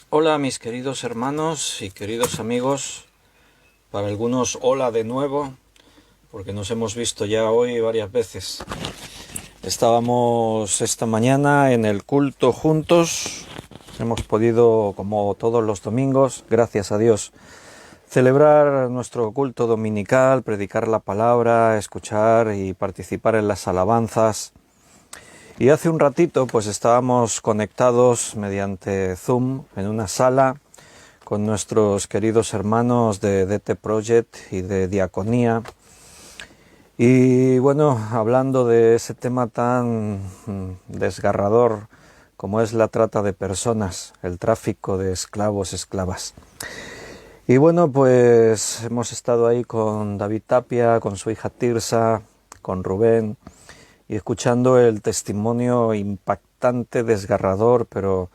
Hola mis queridos hermanos y queridos amigos, para algunos hola de nuevo, porque nos hemos visto ya hoy varias veces. Estábamos esta mañana en el culto juntos, hemos podido, como todos los domingos, gracias a Dios, celebrar nuestro culto dominical, predicar la palabra, escuchar y participar en las alabanzas. Y hace un ratito pues estábamos conectados mediante Zoom en una sala con nuestros queridos hermanos de DT Project y de Diaconía. Y bueno, hablando de ese tema tan desgarrador como es la trata de personas, el tráfico de esclavos, esclavas. Y bueno, pues hemos estado ahí con David Tapia, con su hija Tirsa, con Rubén, y escuchando el testimonio impactante, desgarrador, pero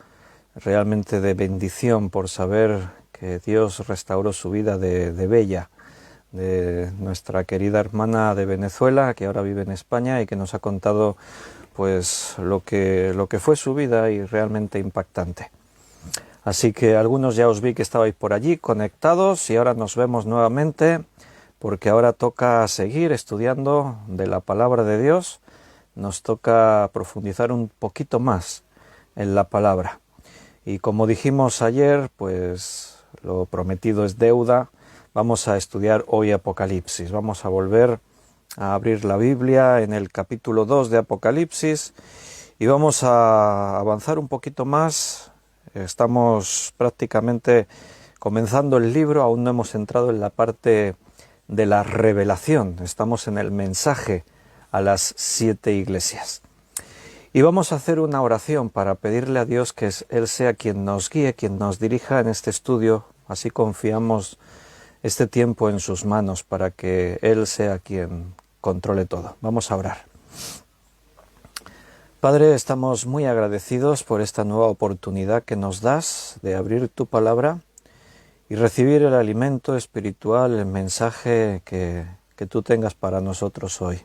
realmente de bendición por saber que Dios restauró su vida de Bella, de nuestra querida hermana de Venezuela, que ahora vive en España y que nos ha contado pues lo que fue su vida, y realmente impactante. Así que algunos ya os vi que estabais por allí conectados y ahora nos vemos nuevamente, porque ahora toca seguir estudiando de la palabra de Dios. Nos toca profundizar un poquito más en la palabra. Y como dijimos ayer, pues lo prometido es deuda. Vamos a estudiar hoy Apocalipsis. Vamos a volver a abrir la Biblia en el capítulo 2 de Apocalipsis y vamos a avanzar un poquito más. Estamos prácticamente comenzando el libro, aún no hemos entrado en la parte de la revelación. Estamos en el mensaje a las 7 iglesias. Y vamos a hacer una oración para pedirle a Dios que Él sea quien nos guíe, quien nos dirija en este estudio. Así confiamos este tiempo en sus manos para que Él sea quien controle todo. Vamos a orar. Padre, estamos muy agradecidos por esta nueva oportunidad que nos das de abrir tu palabra y recibir el alimento espiritual, el mensaje que tú tengas para nosotros hoy.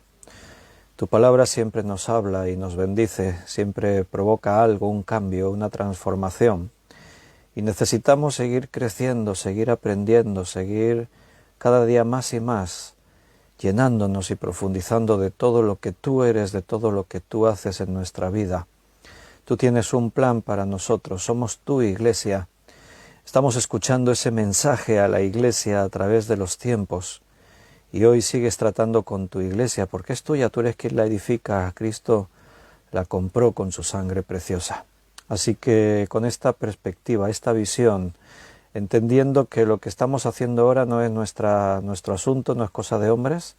Tu palabra siempre nos habla y nos bendice, siempre provoca algo, un cambio, una transformación. Y necesitamos seguir creciendo, seguir aprendiendo, seguir cada día más y más, llenándonos y profundizando de todo lo que tú eres, de todo lo que tú haces en nuestra vida. Tú tienes un plan para nosotros, somos tu iglesia. Estamos escuchando ese mensaje a la iglesia a través de los tiempos. Y hoy sigues tratando con tu iglesia, porque es tuya, tú eres quien la edifica. Cristo la compró con su sangre preciosa. Así que con esta perspectiva, esta visión, entendiendo que lo que estamos haciendo ahora no es nuestro asunto, no es cosa de hombres,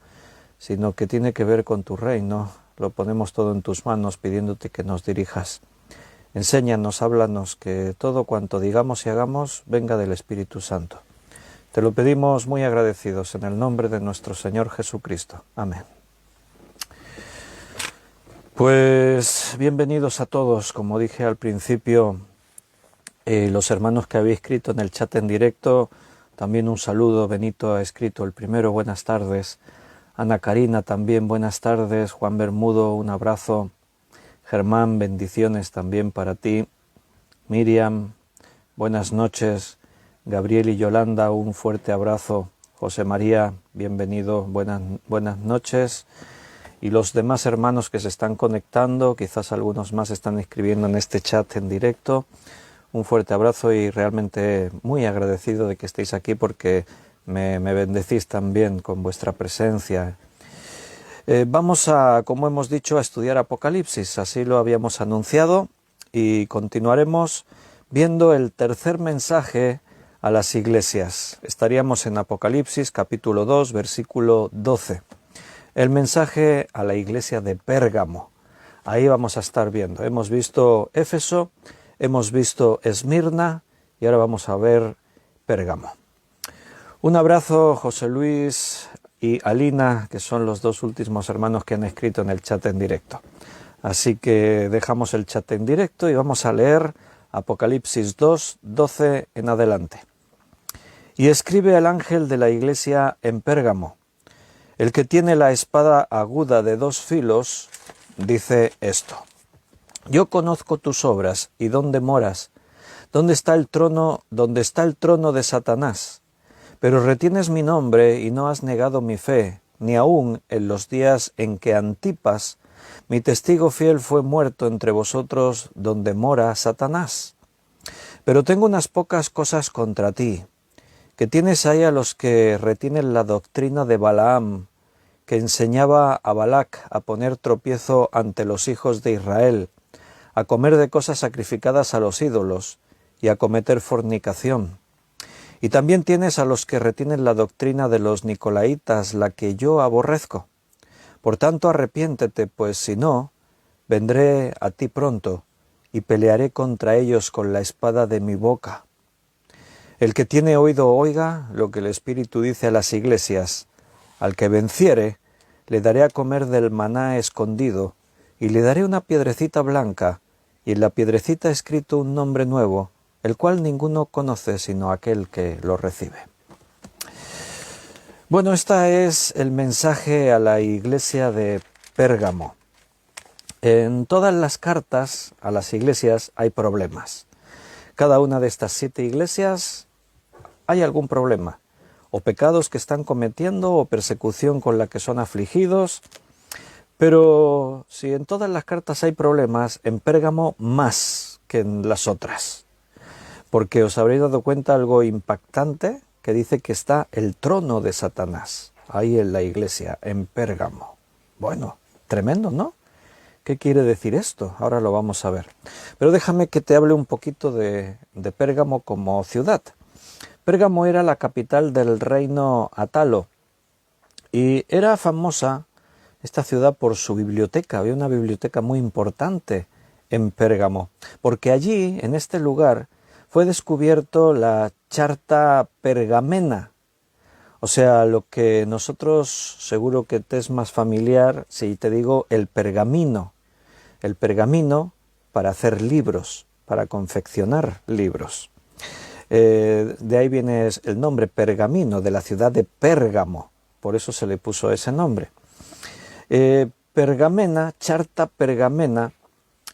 sino que tiene que ver con tu reino, lo ponemos todo en tus manos pidiéndote que nos dirijas. Enséñanos, háblanos, que todo cuanto digamos y hagamos venga del Espíritu Santo. Te lo pedimos muy agradecidos en el nombre de nuestro Señor Jesucristo. Amén. Pues bienvenidos a todos. Como dije al principio, los hermanos que habéis escrito en el chat en directo, también un saludo. Benito ha escrito el primero, buenas tardes. Ana Karina también, buenas tardes. Juan Bermudo, un abrazo. Germán, bendiciones también para ti. Miriam, buenas noches. Gabriel y Yolanda, un fuerte abrazo. José María, bienvenido, buenas noches. Y los demás hermanos que se están conectando, quizás algunos más están escribiendo en este chat en directo, un fuerte abrazo y realmente muy agradecido de que estéis aquí, porque me bendecís también con vuestra presencia. Vamos a, como hemos dicho, a estudiar Apocalipsis, así lo habíamos anunciado, y continuaremos viendo el tercer mensaje a las iglesias. Estaríamos en Apocalipsis capítulo 2, versículo 12. El mensaje a la iglesia de Pérgamo. Ahí vamos a estar viendo. Hemos visto Éfeso, hemos visto Esmirna y ahora vamos a ver Pérgamo. Un abrazo, José Luis y Alina, que son los dos últimos hermanos que han escrito en el chat en directo. Así que dejamos el chat en directo y vamos a leer Apocalipsis 2, 12 en adelante. Y escribe al ángel de la iglesia en Pérgamo: el que tiene la espada aguda de 2 filos, dice esto: yo conozco tus obras y dónde moras, ¿Dónde está el trono de Satanás? Pero retienes mi nombre y no has negado mi fe, ni aun en los días en que Antipas, mi testigo fiel, fue muerto entre vosotros donde mora Satanás. Pero tengo unas pocas cosas contra ti, que tienes ahí a los que retienen la doctrina de Balaam, que enseñaba a Balac a poner tropiezo ante los hijos de Israel, a comer de cosas sacrificadas a los ídolos y a cometer fornicación. Y también tienes a los que retienen la doctrina de los nicolaitas, la que yo aborrezco. Por tanto, arrepiéntete, pues si no, vendré a ti pronto y pelearé contra ellos con la espada de mi boca. El que tiene oído oiga lo que el Espíritu dice a las iglesias. Al que venciere, le daré a comer del maná escondido, y le daré una piedrecita blanca, y en la piedrecita escrito un nombre nuevo, el cual ninguno conoce sino aquel que lo recibe. Bueno, este es el mensaje a la iglesia de Pérgamo. En todas las cartas a las iglesias hay problemas. Cada una de estas 7 iglesias hay algún problema, o pecados que están cometiendo, o persecución con la que son afligidos. Pero si en todas las cartas hay problemas, en Pérgamo más que en las otras. Porque os habréis dado cuenta algo impactante, que dice que está el trono de Satanás, ahí en la iglesia, en Pérgamo. Bueno, tremendo, ¿no? ¿Qué quiere decir esto? Ahora lo vamos a ver. Pero déjame que te hable un poquito de Pérgamo como ciudad. Pérgamo era la capital del reino Atalo y era famosa esta ciudad por su biblioteca. Había una biblioteca muy importante en Pérgamo, porque allí, en este lugar, fue descubierto la charta pergamena. O sea, lo que nosotros, seguro que te es más familiar si te digo el pergamino. El pergamino para hacer libros, para confeccionar libros. De ahí viene el nombre Pergamino, de la ciudad de Pérgamo. Por eso se le puso ese nombre. Pergamena, charta pergamena,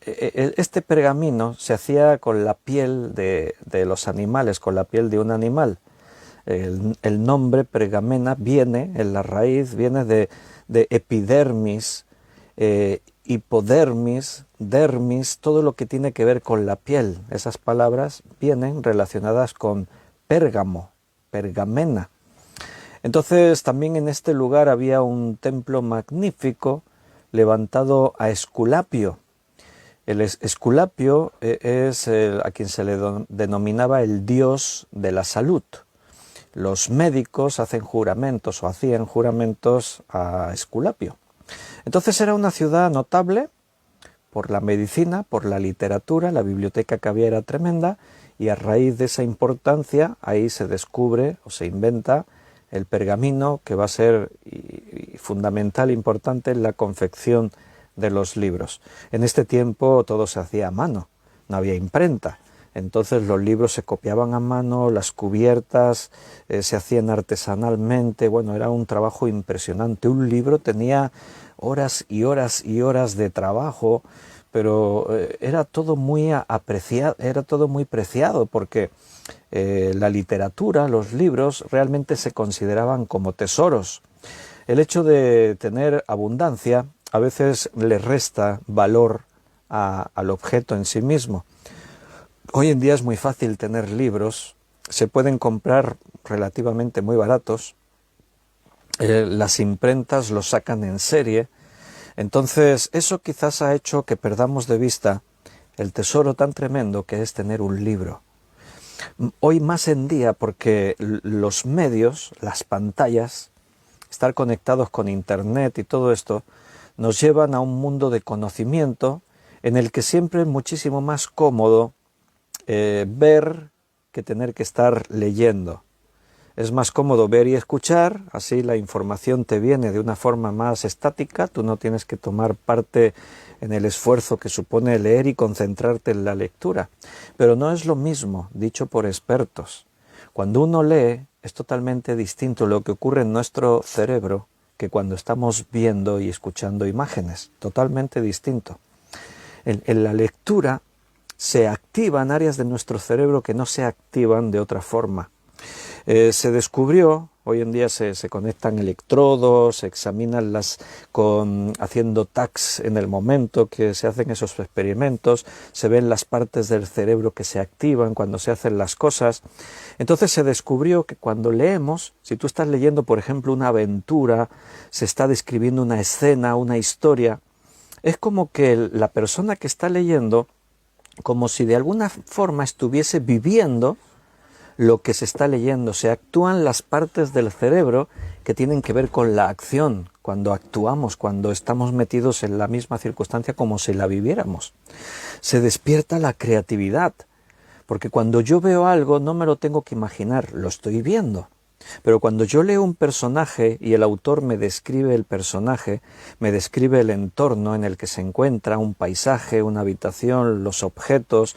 este pergamino se hacía con la piel de los animales, con la piel de un animal. El nombre pergamena viene, en la raíz, viene de epidermis, hipodermis, dermis, todo lo que tiene que ver con la piel. Esas palabras vienen relacionadas con Pérgamo, pergamena. Entonces también en este lugar había un templo magnífico levantado a Esculapio. El Esculapio es a quien se le denominaba el dios de la salud. Los médicos hacen juramentos o hacían juramentos a Esculapio. Entonces era una ciudad notable por la medicina, por la literatura, la biblioteca que había era tremenda, y a raíz de esa importancia ahí se descubre o se inventa el pergamino, que va a ser fundamental, importante en la confección de los libros. En este tiempo todo se hacía a mano, no había imprenta. Entonces los libros se copiaban a mano, las cubiertas se hacían artesanalmente. Bueno, era un trabajo impresionante. Un libro tenía horas y horas y horas de trabajo, pero era todo muy apreciado, era todo muy preciado, porque la literatura, los libros, realmente se consideraban como tesoros. El hecho de tener abundancia a veces le resta valor al objeto en sí mismo. Hoy en día es muy fácil tener libros, se pueden comprar relativamente muy baratos, las imprentas los sacan en serie, entonces eso quizás ha hecho que perdamos de vista el tesoro tan tremendo que es tener un libro. Hoy más en día, porque los medios, las pantallas, estar conectados con internet y todo esto, nos llevan a un mundo de conocimiento en el que siempre es muchísimo más cómodo ver que tener que estar leyendo. Es más cómodo ver y escuchar, así la información te viene de una forma más estática, tú no tienes que tomar parte en el esfuerzo que supone leer y concentrarte en la lectura. Pero no es lo mismo, dicho por expertos. Cuando uno lee, es totalmente distinto lo que ocurre en nuestro cerebro que cuando estamos viendo y escuchando imágenes, totalmente distinto. En la lectura se activan áreas de nuestro cerebro que no se activan de otra forma. Se descubrió, hoy en día se conectan electrodos, se examinan haciendo tags en el momento que se hacen esos experimentos, se ven las partes del cerebro que se activan cuando se hacen las cosas. Entonces se descubrió que cuando leemos, si tú estás leyendo, por ejemplo, una aventura, se está describiendo una escena, una historia, es como que la persona que está leyendo, como si de alguna forma estuviese viviendo lo que se está leyendo. Se actúan las partes del cerebro que tienen que ver con la acción, cuando actuamos, cuando estamos metidos en la misma circunstancia como si la viviéramos. Se despierta la creatividad, porque cuando yo veo algo no me lo tengo que imaginar, lo estoy viendo. Pero cuando yo leo un personaje y el autor me describe el personaje, me describe el entorno en el que se encuentra, un paisaje, una habitación, los objetos,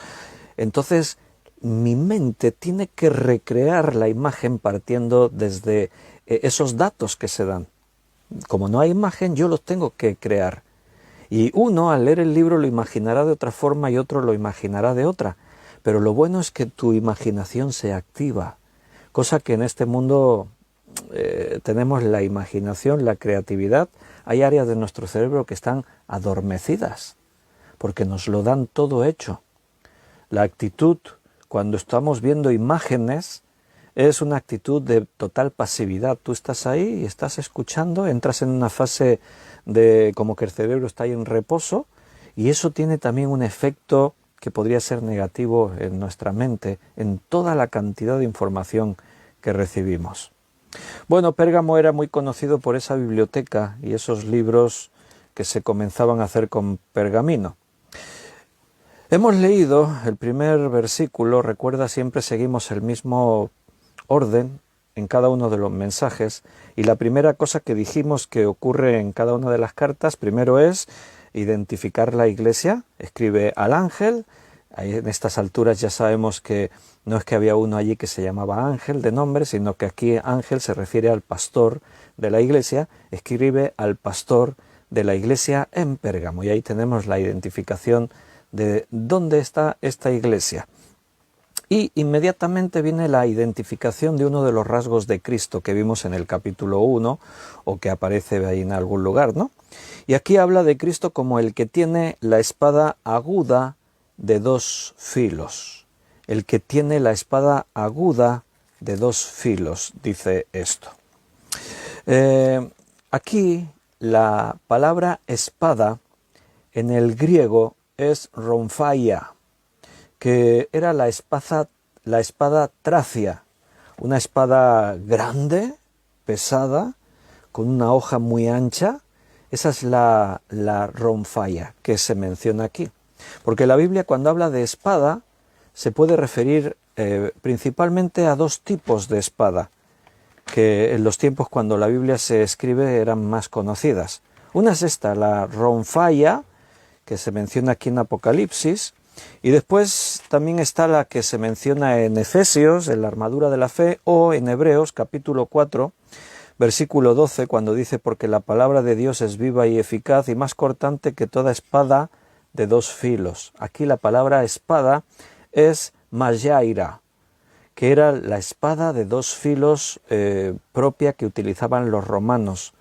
entonces mi mente tiene que recrear la imagen partiendo desde esos datos que se dan. Como no hay imagen, yo los tengo que crear. Y uno al leer el libro lo imaginará de otra forma y otro lo imaginará de otra. Pero lo bueno es que tu imaginación se activa, cosa que en este mundo tenemos la imaginación, la creatividad. Hay áreas de nuestro cerebro que están adormecidas, porque nos lo dan todo hecho. La actitud, cuando estamos viendo imágenes, es una actitud de total pasividad. Tú estás ahí y estás escuchando, entras en una fase de como que el cerebro está ahí en reposo, y eso tiene también un efecto que podría ser negativo en nuestra mente, en toda la cantidad de información que recibimos. Bueno, Pérgamo era muy conocido por esa biblioteca y esos libros que se comenzaban a hacer con pergamino. Hemos leído el primer versículo, recuerda, siempre seguimos el mismo orden en cada uno de los mensajes, y la primera cosa que dijimos que ocurre en cada una de las cartas, primero es identificar la iglesia, escribe al ángel. Ahí en estas alturas ya sabemos que no es que había uno allí que se llamaba Ángel de nombre, sino que aquí Ángel se refiere al pastor de la iglesia, escribe al pastor de la iglesia en Pérgamo, y ahí tenemos la identificación de dónde está esta iglesia. Y inmediatamente viene la identificación de uno de los rasgos de Cristo que vimos en el capítulo 1, o que aparece ahí en algún lugar, ¿no? Y aquí habla de Cristo como el que tiene la espada aguda de dos filos. El que tiene la espada aguda de dos filos, dice esto. Aquí la palabra espada en el griego es ronfaia, que era la espada tracia, una espada grande, pesada, con una hoja muy ancha. Esa es la ronfaia que se menciona aquí. Porque la Biblia, cuando habla de espada, se puede referir principalmente a dos tipos de espada, que en los tiempos cuando la Biblia se escribe eran más conocidas. Una es esta, la ronfaia, que se menciona aquí en Apocalipsis, y después también está la que se menciona en Efesios, en la armadura de la fe, o en Hebreos capítulo 4, versículo 12, cuando dice: porque la palabra de Dios es viva y eficaz y más cortante que toda espada de dos filos. Aquí la palabra espada es mayaira, que era la espada de dos filos propia que utilizaban los romanos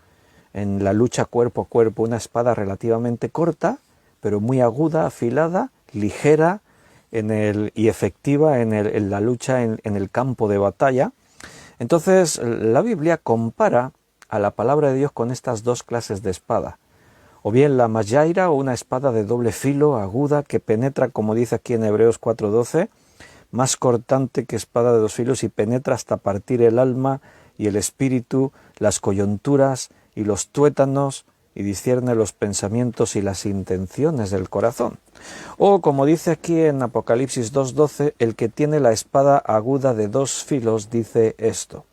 en la lucha cuerpo a cuerpo, una espada relativamente corta, pero muy aguda, afilada, ligera y efectiva en la lucha en el campo de batalla. Entonces la Biblia compara a la palabra de Dios con estas dos clases de espada, o bien la mayaira, o una espada de doble filo, aguda, que penetra, como dice aquí en Hebreos 4:12, más cortante que espada de dos filos, y penetra hasta partir el alma y el espíritu, las coyunturas y los tuétanos, y discierne los pensamientos y las intenciones del corazón. O, como dice aquí en Apocalipsis 2:12, el que tiene la espada aguda de dos filos dice esto.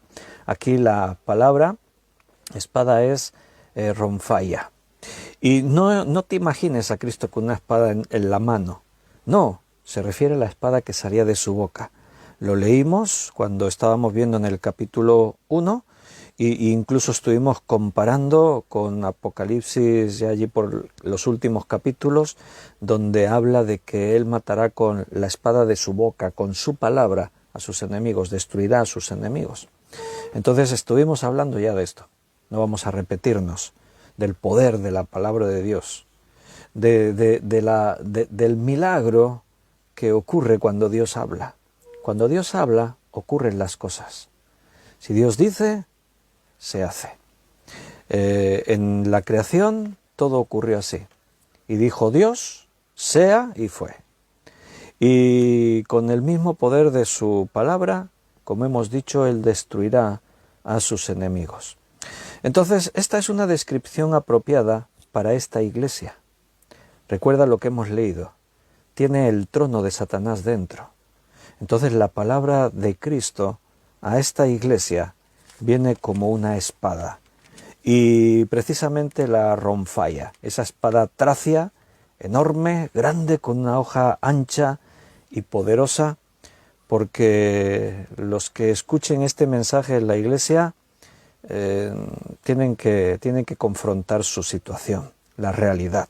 Aquí la palabra espada es ronfaia. Y no te imagines a Cristo con una espada en la mano. No, se refiere a la espada que salía de su boca. Lo leímos cuando estábamos viendo en el capítulo 1, Y incluso estuvimos comparando con Apocalipsis, ya allí por los últimos capítulos, donde habla de que Él matará con la espada de su boca, con su palabra, a sus enemigos, destruirá a sus enemigos. Entonces estuvimos hablando ya de esto. No vamos a repetirnos del poder de la palabra de Dios, del milagro que ocurre cuando Dios habla. Cuando Dios habla, ocurren las cosas. Si Dios dice, se hace. En la creación todo ocurrió así. Y dijo Dios, sea, y fue. Y con el mismo poder de su palabra, como hemos dicho, Él destruirá a sus enemigos. Entonces, esta es una descripción apropiada para esta iglesia. Recuerda lo que hemos leído. Tiene el trono de Satanás dentro. Entonces, la palabra de Cristo a esta iglesia viene como una espada. Y precisamente la ronfalla, esa espada tracia, enorme, grande, con una hoja ancha y poderosa, porque los que escuchen este mensaje en la iglesia tienen que confrontar su situación, la realidad.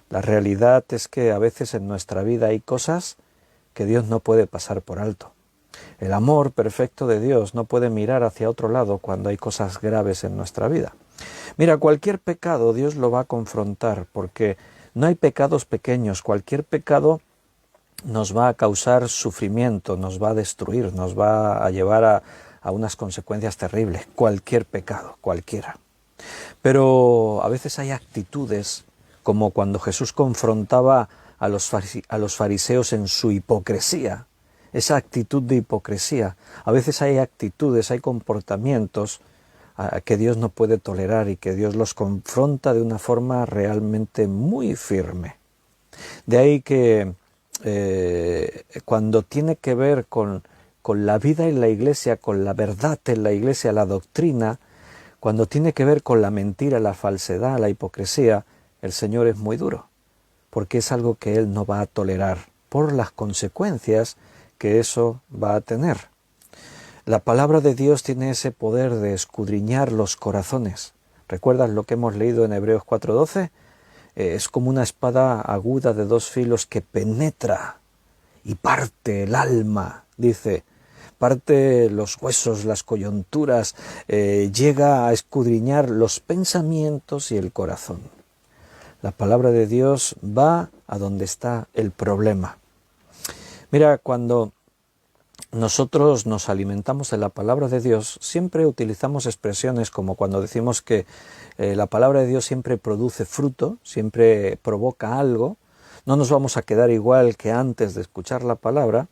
La realidad es que a veces en nuestra vida hay cosas que Dios no puede pasar por alto. El amor perfecto de Dios no puede mirar hacia otro lado cuando hay cosas graves en nuestra vida. Mira, cualquier pecado Dios lo va a confrontar, porque no hay pecados pequeños. Cualquier pecado nos va a causar sufrimiento, nos va a destruir, nos va a llevar a unas consecuencias terribles. Cualquier pecado, cualquiera. Pero a veces hay actitudes, como cuando Jesús confrontaba a los fariseos en su hipocresía, esa actitud de hipocresía. A veces hay actitudes, hay comportamientos que Dios no puede tolerar y que Dios los confronta de una forma realmente muy firme. De ahí que cuando tiene que ver con la vida en la iglesia, con la verdad en la iglesia, la doctrina, cuando tiene que ver con la mentira, la falsedad, la hipocresía, el Señor es muy duro, porque es algo que Él no va a tolerar por las consecuencias que eso va a tener. La palabra de Dios tiene ese poder de escudriñar los corazones. ¿Recuerdas lo que hemos leído en Hebreos 4:12? Es como una espada aguda de dos filos que penetra y parte el alma, dice, parte los huesos, las coyunturas, llega a escudriñar los pensamientos y el corazón. La palabra de Dios va a donde está el problema. Mira, cuando nosotros nos alimentamos de la palabra de Dios, siempre utilizamos expresiones como cuando decimos que la palabra de Dios siempre produce fruto, siempre provoca algo. No nos vamos a quedar igual que antes de escuchar la palabra,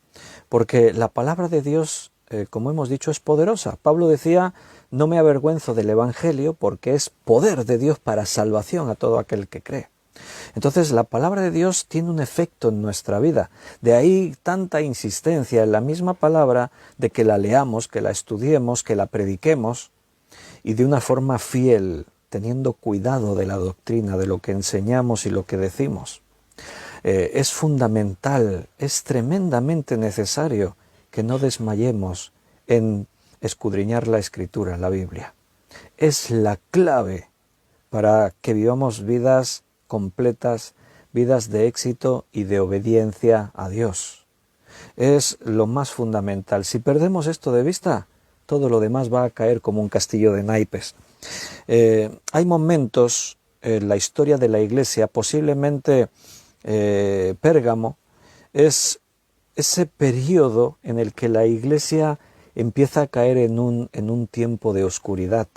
porque la palabra de Dios, como hemos dicho, es poderosa. Pablo decía, no me avergüenzo del Evangelio porque es poder de Dios para salvación a todo aquel que cree. Entonces la palabra de Dios tiene un efecto en nuestra vida. De ahí tanta insistencia en la misma palabra de que la leamos, que la estudiemos, que la prediquemos y de una forma fiel, teniendo cuidado de la doctrina, de lo que enseñamos y lo que decimos. Es fundamental, es tremendamente necesario que no desmayemos en escudriñar la Escritura, la Biblia. Es la clave para que vivamos vidas completas, vidas de éxito y de obediencia a Dios. Es lo más fundamental. Si perdemos esto de vista, todo lo demás va a caer como un castillo de naipes. Hay momentos en la historia de la Iglesia, posiblemente Pérgamo, es ese periodo en el que la Iglesia empieza a caer en un tiempo de oscuridad.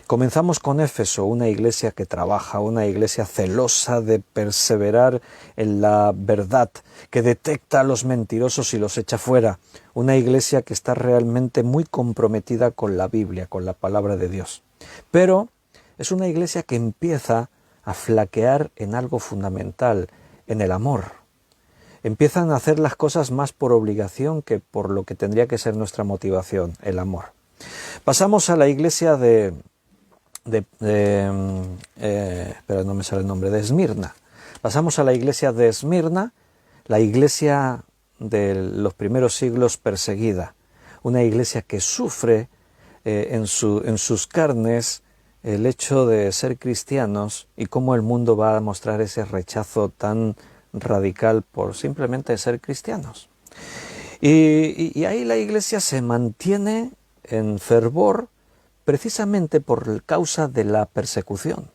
Comenzamos con Éfeso, una iglesia que trabaja, una iglesia celosa de perseverar en la verdad, que detecta a los mentirosos y los echa fuera, una iglesia que está realmente muy comprometida con la Biblia, con la palabra de Dios. Pero es una iglesia que empieza a flaquear en algo fundamental, en el amor. Empiezan a hacer las cosas más por obligación que por lo que tendría que ser nuestra motivación, el amor. Pasamos a la iglesia de Esmirna. Pasamos a la iglesia de Esmirna, la iglesia de los primeros siglos perseguida, una iglesia que sufre en sus carnes el hecho de ser cristianos y cómo el mundo va a mostrar ese rechazo tan radical por simplemente ser cristianos. Y ahí la Iglesia se mantiene en fervor precisamente por causa de la persecución.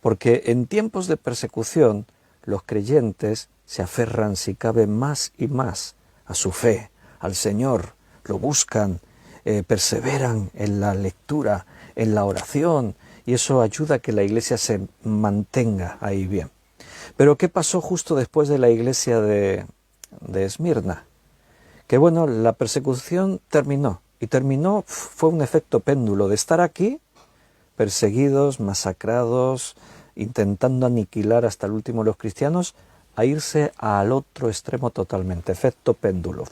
Porque en tiempos de persecución los creyentes se aferran, si cabe, más y más a su fe, al Señor, lo buscan, perseveran en la lectura, en la oración, y eso ayuda a que la Iglesia se mantenga ahí bien. Pero ¿qué pasó justo después de la Iglesia de Esmirna? Que bueno, la persecución terminó, y terminó, fue un efecto péndulo de estar aquí, perseguidos, masacrados, intentando aniquilar hasta el último los cristianos, a irse al otro extremo totalmente, efecto péndulo.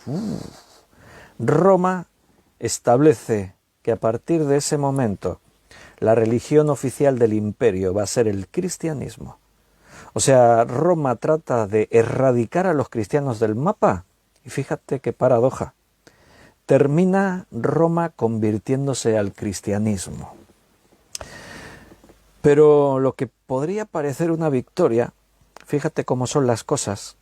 Roma establece que a partir de ese momento la religión oficial del imperio va a ser el cristianismo. O sea, Roma trata de erradicar a los cristianos del mapa, y fíjate qué paradoja. Termina Roma convirtiéndose al cristianismo. Pero lo que podría parecer una victoria, fíjate cómo son las cosas.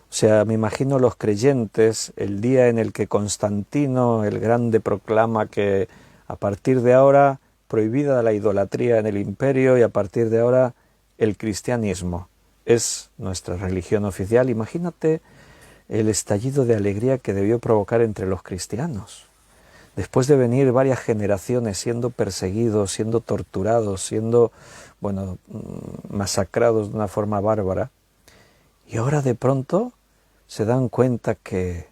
O sea, me imagino los creyentes, el día en el que Constantino el Grande proclama que a partir de ahora prohibida la idolatría en el imperio y a partir de ahora el cristianismo es nuestra religión oficial. Imagínate el estallido de alegría que debió provocar entre los cristianos. Después de venir varias generaciones siendo perseguidos, siendo torturados, siendo, masacrados de una forma bárbara, y ahora de pronto se dan cuenta que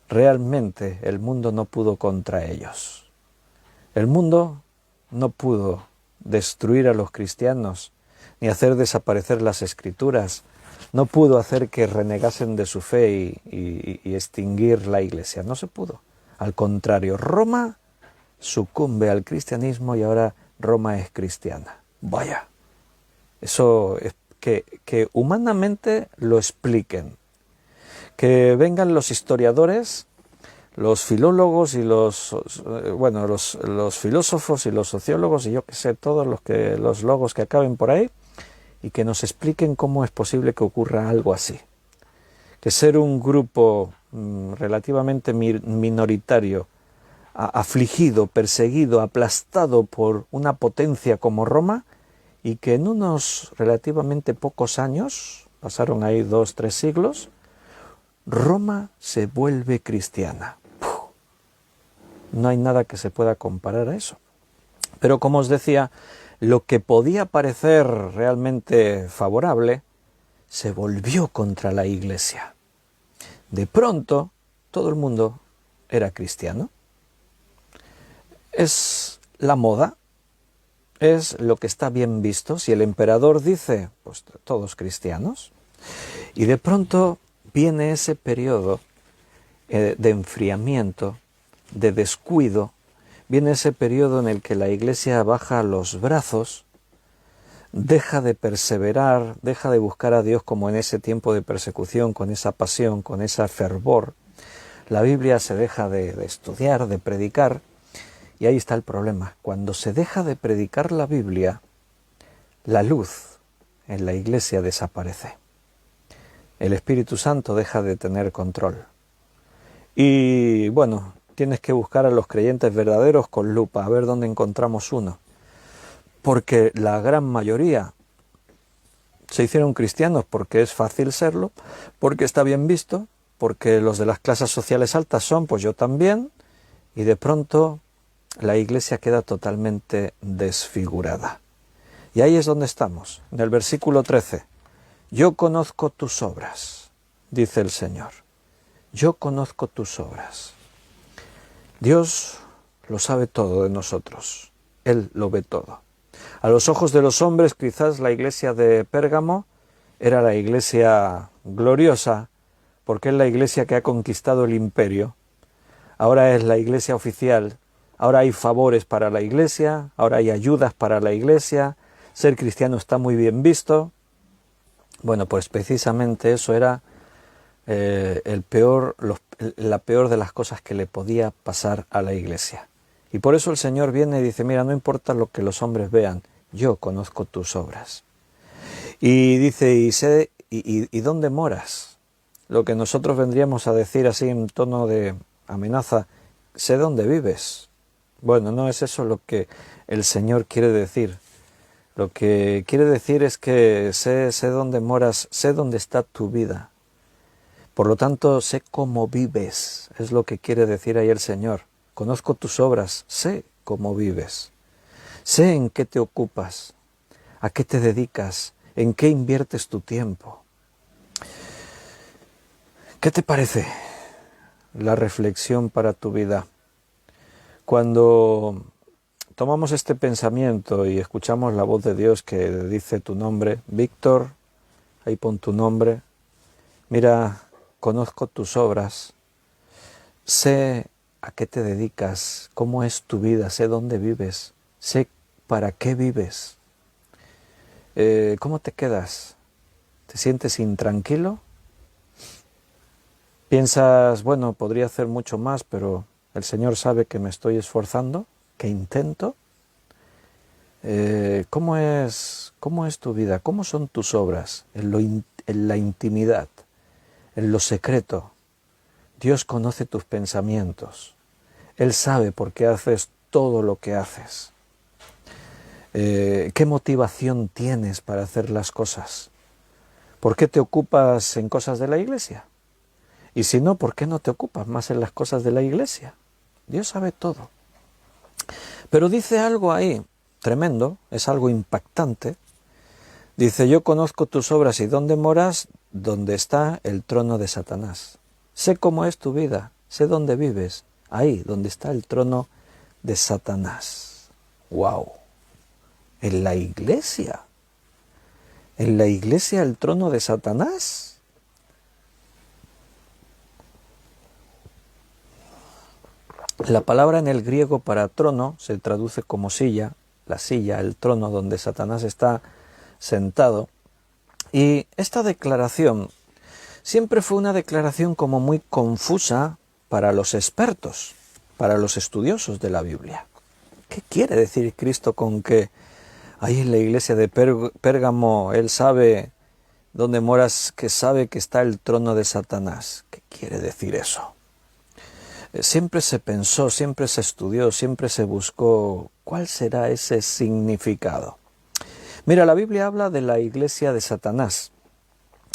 realmente el mundo no pudo contra ellos. El mundo no pudo destruir a los cristianos, ni hacer desaparecer las Escrituras, no pudo hacer que renegasen de su fe y extinguir la Iglesia, no se pudo. Al contrario, Roma sucumbe al cristianismo y ahora Roma es cristiana. Vaya, eso es que humanamente lo expliquen. Que vengan los historiadores, los filólogos y los filósofos y los sociólogos y yo qué sé, todos los logos que acaben por ahí, y que nos expliquen cómo es posible que ocurra algo así. Que ser un grupo relativamente minoritario, afligido, perseguido, aplastado por una potencia como Roma, y que en unos relativamente pocos años, pasaron ahí 2-3 siglos, Roma se vuelve cristiana. No hay nada que se pueda comparar a eso. Pero como os decía, lo que podía parecer realmente favorable se volvió contra la Iglesia. De pronto, todo el mundo era cristiano. Es la moda, es lo que está bien visto. Si el emperador dice, pues todos cristianos. Y de pronto viene ese periodo de enfriamiento, de descuido, viene ese periodo en el que la Iglesia baja los brazos, deja de perseverar, deja de buscar a Dios como en ese tiempo de persecución, con esa pasión, con ese fervor. La Biblia se deja de estudiar, de predicar, y ahí está el problema. Cuando se deja de predicar la Biblia, la luz en la Iglesia desaparece. El Espíritu Santo deja de tener control. Y bueno, tienes que buscar a los creyentes verdaderos con lupa, a ver dónde encontramos uno. Porque la gran mayoría se hicieron cristianos porque es fácil serlo, porque está bien visto, porque los de las clases sociales altas son, pues yo también, y de pronto la Iglesia queda totalmente desfigurada. Y ahí es donde estamos, en el versículo 13. Yo conozco tus obras, dice el Señor. Yo conozco tus obras. Dios lo sabe todo de nosotros. Él lo ve todo. A los ojos de los hombres, quizás la iglesia de Pérgamo era la iglesia gloriosa, porque es la iglesia que ha conquistado el imperio. Ahora es la iglesia oficial. Ahora hay favores para la iglesia, ahora hay ayudas para la iglesia. Ser cristiano está muy bien visto. Bueno, pues precisamente eso era la peor de las cosas que le podía pasar a la Iglesia. Y por eso el Señor viene y dice, mira, no importa lo que los hombres vean, yo conozco tus obras. Y dice, ¿y dónde moras? Lo que nosotros vendríamos a decir así en tono de amenaza, sé dónde vives. Bueno, no es eso lo que el Señor quiere decir. Lo que quiere decir es que sé dónde moras, sé dónde está tu vida. Por lo tanto, sé cómo vives, es lo que quiere decir ahí el Señor. Conozco tus obras, sé cómo vives. Sé en qué te ocupas, a qué te dedicas, en qué inviertes tu tiempo. ¿Qué te parece la reflexión para tu vida? Cuando tomamos este pensamiento y escuchamos la voz de Dios que dice tu nombre, Víctor, ahí pon tu nombre, mira, conozco tus obras, sé a qué te dedicas, cómo es tu vida, sé dónde vives, sé para qué vives. ¿Cómo te quedas? ¿Te sientes intranquilo? ¿Piensas, bueno, podría hacer mucho más, pero el Señor sabe que me estoy esforzando, que intento? ¿Cómo es tu vida? ¿Cómo son tus obras? En la intimidad, en lo secreto. Dios conoce tus pensamientos. Él sabe por qué haces todo lo que haces. ¿Qué motivación tienes para hacer las cosas? ¿Por qué te ocupas en cosas de la iglesia? Y si no, ¿por qué no te ocupas más en las cosas de la iglesia? Dios sabe todo. Pero dice algo ahí tremendo, es algo impactante. Dice, yo conozco tus obras y dónde moras, donde está el trono de Satanás. Sé cómo es tu vida, sé dónde vives, ahí donde está el trono de Satanás. ¡Wow! En la iglesia el trono de Satanás. La palabra en el griego para trono se traduce como silla, la silla, el trono donde Satanás está sentado. Y esta declaración siempre fue una declaración como muy confusa para los expertos, para los estudiosos de la Biblia. ¿Qué quiere decir Cristo con que ahí en la iglesia de Pérgamo Él sabe dónde moras, que sabe que está el trono de Satanás? ¿Qué quiere decir eso? Siempre se pensó, siempre se estudió, siempre se buscó cuál será ese significado. Mira, la Biblia habla de la iglesia de Satanás.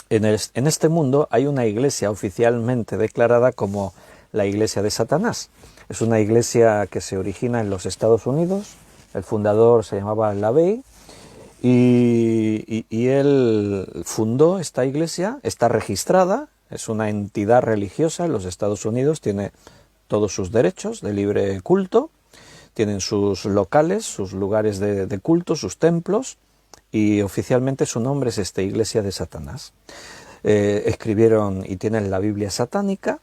En este mundo hay una iglesia oficialmente declarada como la iglesia de Satanás. Es una iglesia que se origina en los Estados Unidos. El fundador se llamaba LaVey y él fundó esta iglesia, está registrada, es una entidad religiosa en los Estados Unidos, tiene todos sus derechos de libre culto, tienen sus locales, sus lugares de culto, sus templos, y oficialmente su nombre es Iglesia de Satanás. Escribieron y tienen la Biblia satánica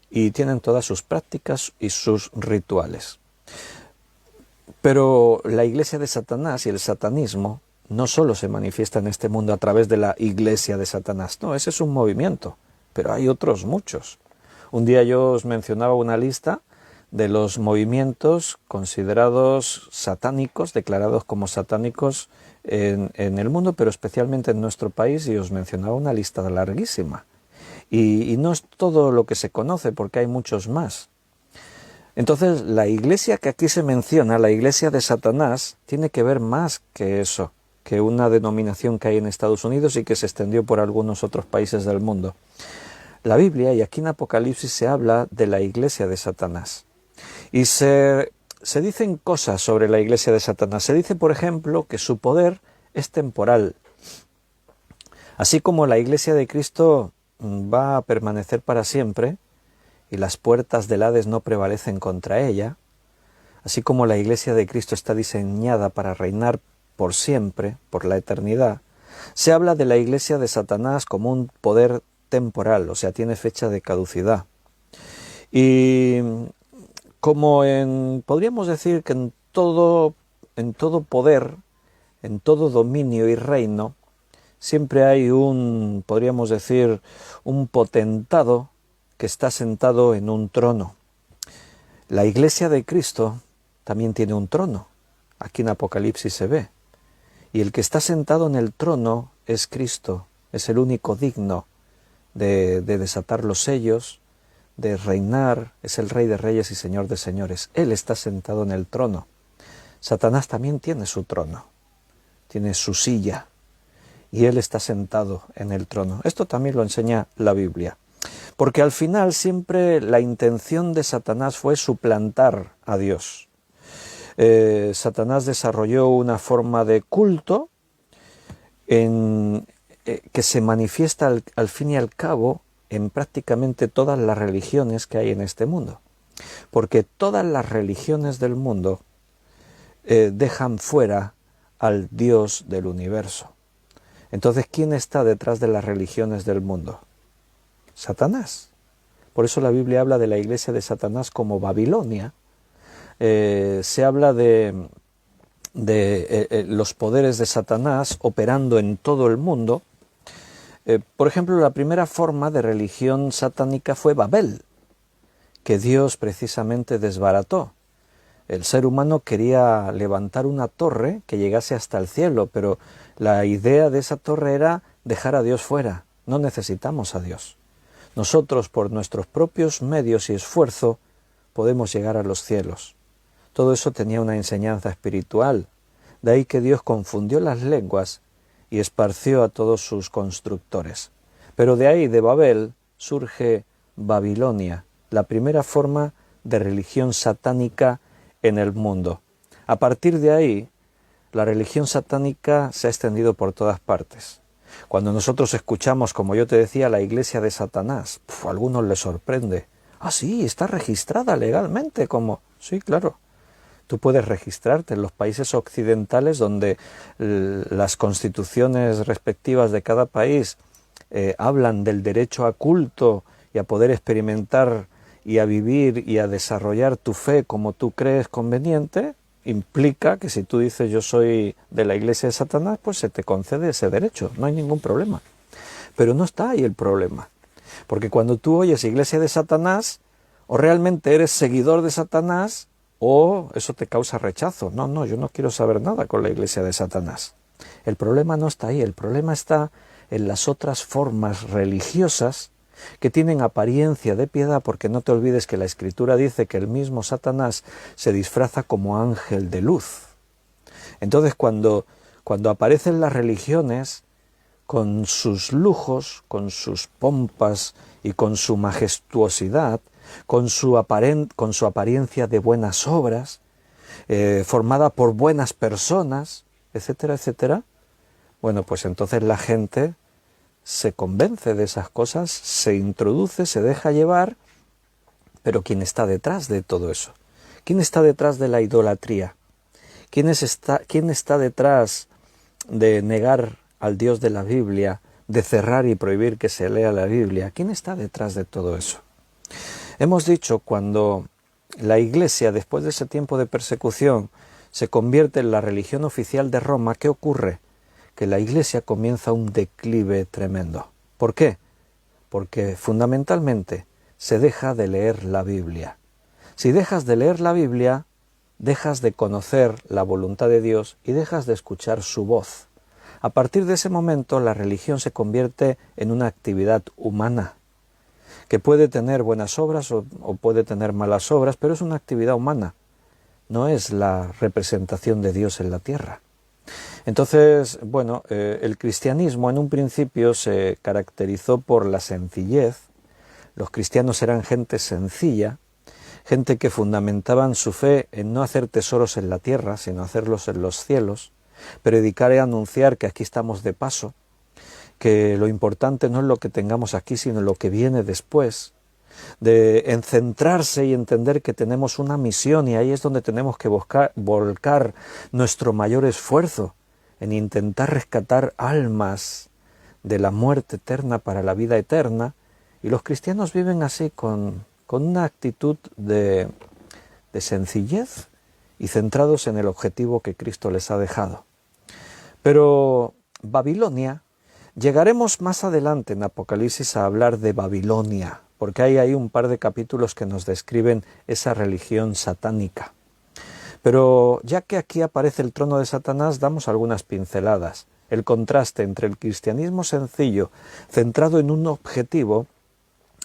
y tienen todas sus prácticas y sus rituales. Pero la Iglesia de Satanás y el satanismo no solo se manifiesta en este mundo a través de la Iglesia de Satanás, no, ese es un movimiento, pero hay otros muchos. Un día yo os mencionaba una lista de los movimientos considerados satánicos, declarados como satánicos en el mundo, pero especialmente en nuestro país, y os mencionaba una lista larguísima. Y no es todo lo que se conoce, porque hay muchos más. Entonces, la iglesia que aquí se menciona, la iglesia de Satanás, tiene que ver más que eso, que una denominación que hay en Estados Unidos y que se extendió por algunos otros países del mundo. La Biblia, y aquí en Apocalipsis se habla de la iglesia de Satanás. Y se dicen cosas sobre la iglesia de Satanás. Se dice, por ejemplo, que su poder es temporal. Así como la iglesia de Cristo va a permanecer para siempre y las puertas del Hades no prevalecen contra ella, así como la iglesia de Cristo está diseñada para reinar por siempre, por la eternidad, se habla de la iglesia de Satanás como un poder temporal, o sea, tiene fecha de caducidad. Y como podríamos decir que en todo poder, en todo dominio y reino, siempre hay podríamos decir, un potentado que está sentado en un trono. La iglesia de Cristo también tiene un trono. Aquí en Apocalipsis se ve. Y el que está sentado en el trono es Cristo, es el único digno de desatar los sellos, de reinar, es el Rey de Reyes y Señor de Señores. Él está sentado en el trono. Satanás también tiene su trono, tiene su silla, y él está sentado en el trono. Esto también lo enseña la Biblia. Porque al final siempre la intención de Satanás fue suplantar a Dios. Satanás desarrolló una forma de culto que se manifiesta al fin y al cabo en prácticamente todas las religiones que hay en este mundo. Porque todas las religiones del mundo dejan fuera al Dios del universo. Entonces, ¿quién está detrás de las religiones del mundo? Satanás. Por eso la Biblia habla de la iglesia de Satanás como Babilonia. Se habla de los poderes de Satanás operando en todo el mundo. Por ejemplo, la primera forma de religión satánica fue Babel, que Dios precisamente desbarató. El ser humano quería levantar una torre que llegase hasta el cielo, pero la idea de esa torre era dejar a Dios fuera. No necesitamos a Dios. Nosotros, por nuestros propios medios y esfuerzo, podemos llegar a los cielos. Todo eso tenía una enseñanza espiritual. De ahí que Dios confundió las lenguas y esparció a todos sus constructores. Pero de ahí, de Babel, surge Babilonia, la primera forma de religión satánica en el mundo. A partir de ahí, la religión satánica se ha extendido por todas partes. Cuando nosotros escuchamos, como yo te decía, la iglesia de Satanás, a algunos les sorprende. Ah, sí, está registrada legalmente como... Sí, claro. Tú puedes registrarte en los países occidentales donde las constituciones respectivas de cada país hablan del derecho a culto y a poder experimentar y a vivir y a desarrollar tu fe como tú crees conveniente. Implica que si tú dices yo soy de la iglesia de Satanás, pues se te concede ese derecho, no hay ningún problema. Pero no está ahí el problema, porque cuando tú oyes iglesia de Satanás, o realmente eres seguidor de Satanás, o eso te causa rechazo. No, yo no quiero saber nada con la iglesia de Satanás. El problema no está ahí, el problema está en las otras formas religiosas que tienen apariencia de piedad, porque no te olvides que la Escritura dice que el mismo Satanás se disfraza como ángel de luz. Entonces cuando aparecen las religiones con sus lujos, con sus pompas y con su majestuosidad, con su apariencia de buenas obras, formada por buenas personas, etcétera, etcétera, bueno, pues entonces la gente se convence de esas cosas, se introduce, se deja llevar, pero ¿quién está detrás de todo eso? ¿Quién está detrás de la idolatría? ¿Quién está detrás de negar al Dios de la Biblia, de cerrar y prohibir que se lea la Biblia? ¿Quién está detrás de todo eso? Hemos dicho, cuando la Iglesia, después de ese tiempo de persecución, se convierte en la religión oficial de Roma, ¿qué ocurre? Que la Iglesia comienza un declive tremendo. ¿Por qué? Porque fundamentalmente se deja de leer la Biblia. Si dejas de leer la Biblia, dejas de conocer la voluntad de Dios y dejas de escuchar su voz. A partir de ese momento, la religión se convierte en una actividad humana, que puede tener buenas obras o puede tener malas obras, pero es una actividad humana, no es la representación de Dios en la tierra. Entonces, bueno, el cristianismo en un principio se caracterizó por la sencillez. Los cristianos eran gente sencilla, gente que fundamentaban su fe en no hacer tesoros en la tierra, sino hacerlos en los cielos, predicar y anunciar que aquí estamos de paso, que lo importante no es lo que tengamos aquí, sino lo que viene después, de centrarse y entender que tenemos una misión, y ahí es donde tenemos que volcar nuestro mayor esfuerzo, en intentar rescatar almas de la muerte eterna para la vida eterna. Y los cristianos viven así, con una actitud de sencillez y centrados en el objetivo que Cristo les ha dejado. Pero Babilonia, llegaremos más adelante en Apocalipsis a hablar de Babilonia, porque hay ahí un par de capítulos que nos describen esa religión satánica. Pero ya que aquí aparece el trono de Satanás, damos algunas pinceladas. El contraste entre el cristianismo sencillo, centrado en un objetivo,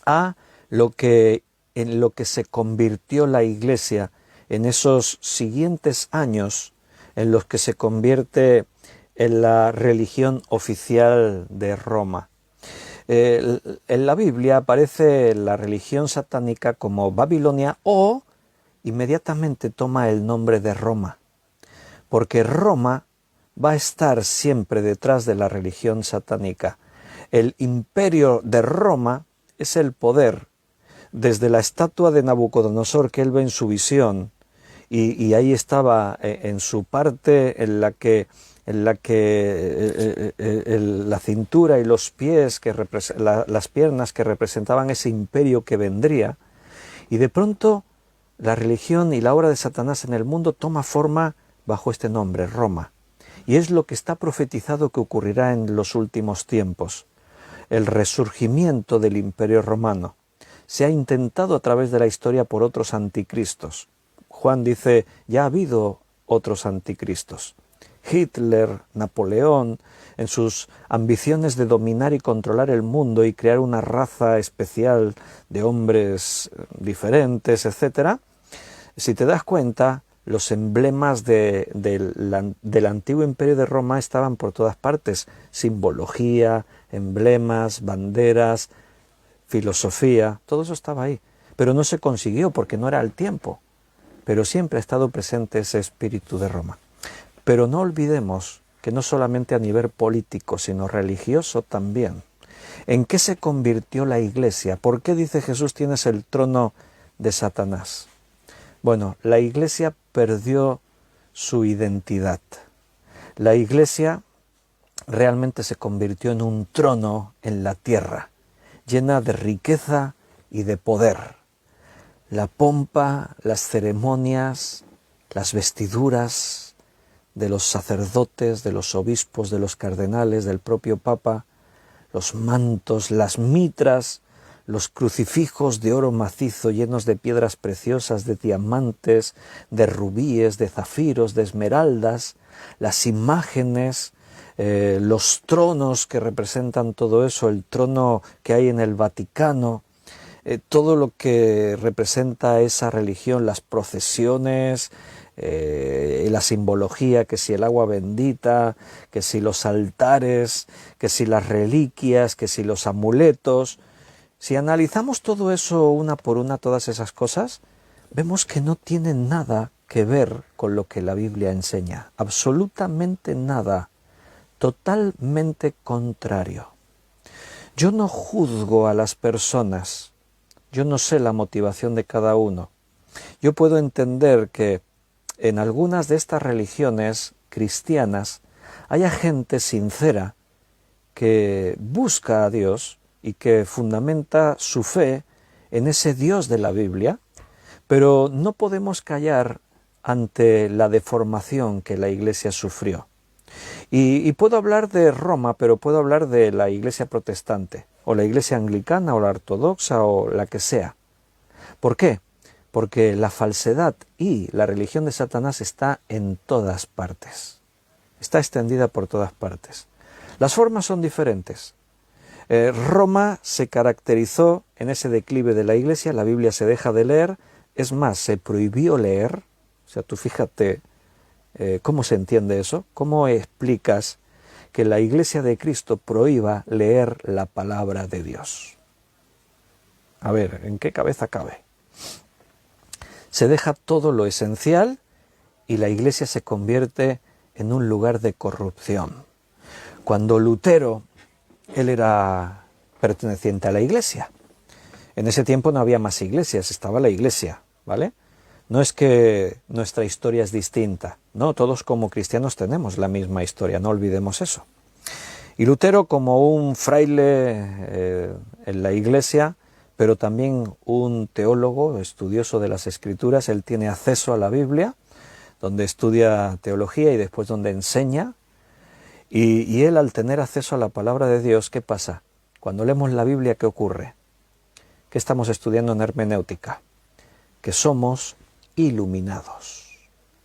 a en lo que se convirtió la Iglesia en esos siguientes años, en los que se convierte en la religión oficial de Roma. En la Biblia aparece la religión satánica como Babilonia, o inmediatamente toma el nombre de Roma, porque Roma va a estar siempre detrás de la religión satánica. El imperio de Roma es el poder, desde la estatua de Nabucodonosor que él ve en su visión, y ahí estaba en su parte en la que la cintura y los pies, las piernas que representaban ese imperio que vendría, y de pronto la religión y la obra de Satanás en el mundo toma forma bajo este nombre, Roma. Y es lo que está profetizado que ocurrirá en los últimos tiempos, el resurgimiento del Imperio Romano. Se ha intentado a través de la historia por otros anticristos. Juan dice, ya ha habido otros anticristos. Hitler, Napoleón, en sus ambiciones de dominar y controlar el mundo y crear una raza especial de hombres diferentes, etc., si te das cuenta, los emblemas del antiguo imperio de Roma estaban por todas partes. Simbología, emblemas, banderas, filosofía, todo eso estaba ahí. Pero no se consiguió porque no era el tiempo. Pero siempre ha estado presente ese espíritu de Roma. Pero no olvidemos que no solamente a nivel político, sino religioso también. ¿En qué se convirtió la Iglesia? ¿Por qué dice Jesús tienes el trono de Satanás? Bueno, la Iglesia perdió su identidad. La Iglesia realmente se convirtió en un trono en la tierra, llena de riqueza y de poder. La pompa, las ceremonias, las vestiduras de los sacerdotes, de los obispos, de los cardenales, del propio Papa, los mantos, las mitras, los crucifijos de oro macizo llenos de piedras preciosas, de diamantes, de rubíes, de zafiros, de esmeraldas, las imágenes, los tronos que representan todo eso, el trono que hay en el Vaticano, todo lo que representa esa religión, las procesiones, la simbología, que si el agua bendita, que si los altares, que si las reliquias, que si los amuletos. Si analizamos todo eso una por una, todas esas cosas, vemos que no tienen nada que ver con lo que la Biblia enseña. Absolutamente nada. Totalmente contrario. Yo no juzgo a las personas. Yo no sé la motivación de cada uno. Yo puedo entender que en algunas de estas religiones cristianas haya gente sincera que busca a Dios y que fundamenta su fe en ese Dios de la Biblia, pero no podemos callar ante la deformación que la Iglesia sufrió. Y puedo hablar de Roma, pero puedo hablar de la Iglesia protestante, o la Iglesia anglicana, o la ortodoxa, o la que sea. ¿Por qué? Porque la falsedad y la religión de Satanás está en todas partes. Está extendida por todas partes. Las formas son diferentes. Roma se caracterizó en ese declive de la Iglesia, la Biblia se deja de leer, es más, se prohibió leer. O sea, tú fíjate cómo se entiende eso, cómo explicas que la Iglesia de Cristo prohíba leer la palabra de Dios. A ver, ¿en qué cabeza cabe? Se deja todo lo esencial y la Iglesia se convierte en un lugar de corrupción. Cuando Lutero, él era perteneciente a la Iglesia. En ese tiempo no había más iglesias, estaba la Iglesia, ¿vale? No es que nuestra historia es distinta, no, todos como cristianos tenemos la misma historia, no olvidemos eso. Y Lutero, como un fraile en la Iglesia, pero también un teólogo, estudioso de las Escrituras, él tiene acceso a la Biblia, donde estudia teología y después donde enseña. Y él, al tener acceso a la palabra de Dios, ¿qué pasa? Cuando leemos la Biblia, ¿qué ocurre? ¿Qué estamos estudiando en hermenéutica? Que somos iluminados.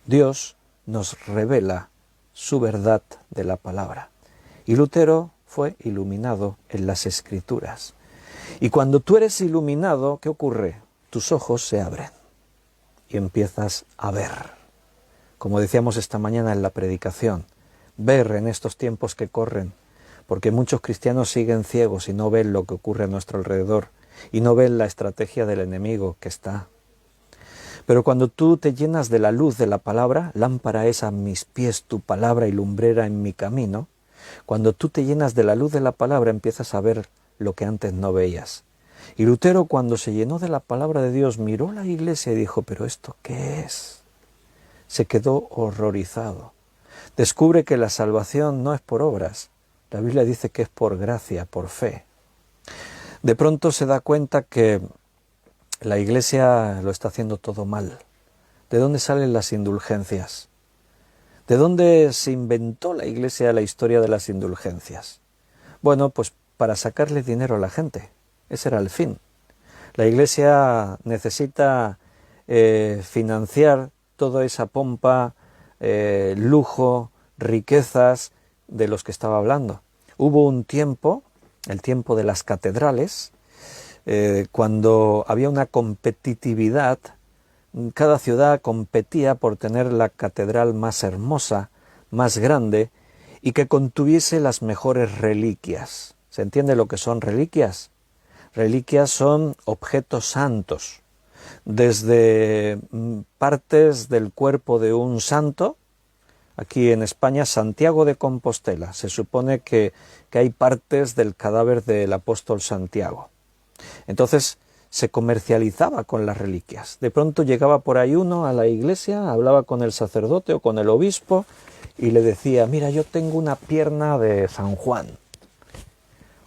Dios nos revela su verdad de la palabra. Y Lutero fue iluminado en las Escrituras. Y cuando tú eres iluminado, ¿qué ocurre? Tus ojos se abren y empiezas a ver. Como decíamos esta mañana en la predicación, ver en estos tiempos que corren, porque muchos cristianos siguen ciegos y no ven lo que ocurre a nuestro alrededor y no ven la estrategia del enemigo que está. Pero cuando tú te llenas de la luz de la palabra, lámpara es a mis pies tu palabra y lumbrera en mi camino, cuando tú te llenas de la luz de la palabra empiezas a ver lo que antes no veías. Y Lutero, cuando se llenó de la palabra de Dios, miró la iglesia y dijo, ¿pero esto qué es? Se quedó horrorizado. Descubre que la salvación no es por obras. La Biblia dice que es por gracia, por fe. De pronto se da cuenta que la iglesia lo está haciendo todo mal. ¿De dónde salen las indulgencias? ¿De dónde se inventó la iglesia la historia de las indulgencias? Bueno, pues para sacarle dinero a la gente. Ese era el fin. La iglesia necesita financiar toda esa pompa, lujo, riquezas de los que estaba hablando. Hubo un tiempo, el tiempo de las catedrales, cuando había una competitividad. Cada ciudad competía por tener la catedral más hermosa, más grande y que contuviese las mejores reliquias. ¿Se entiende lo que son reliquias? Reliquias son objetos santos, desde partes del cuerpo de un santo. Aquí en España, Santiago de Compostela, se supone que hay partes del cadáver del apóstol Santiago. Entonces se comercializaba con las reliquias. De pronto llegaba por ahí uno a la iglesia, hablaba con el sacerdote o con el obispo y le decía, mira, yo tengo una pierna de San Juan.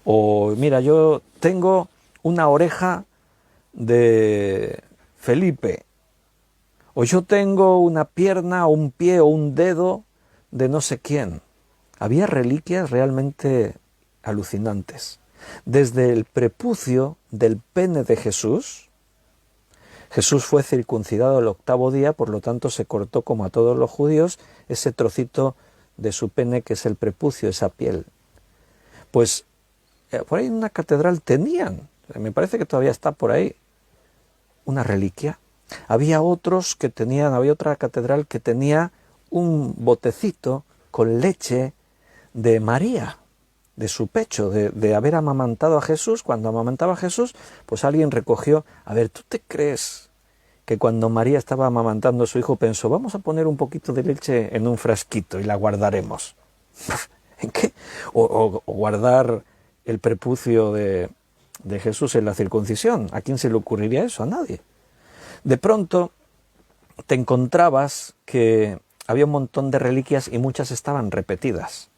O mira, yo tengo una oreja de Felipe. O yo tengo una pierna o un pie o un dedo de no sé quién. Había reliquias realmente alucinantes. Desde el prepucio del pene de Jesús, Jesús fue circuncidado el 8º día, por lo tanto se cortó como a todos los judíos ese trocito de su pene que es el prepucio, esa piel. Pues por ahí en una catedral tenían, me parece que todavía está por ahí, una reliquia. Había otros que tenían, había otra catedral que tenía un botecito con leche de María, de su pecho, de haber amamantado a Jesús. Cuando amamantaba a Jesús, pues alguien recogió, a ver, ¿tú te crees que cuando María estaba amamantando a su hijo pensó, vamos a poner un poquito de leche en un frasquito y la guardaremos? ¿En qué? O guardar el prepucio de Jesús en la circuncisión. ¿A quién se le ocurriría eso? A nadie. De pronto te encontrabas que había un montón de reliquias y muchas estaban repetidas.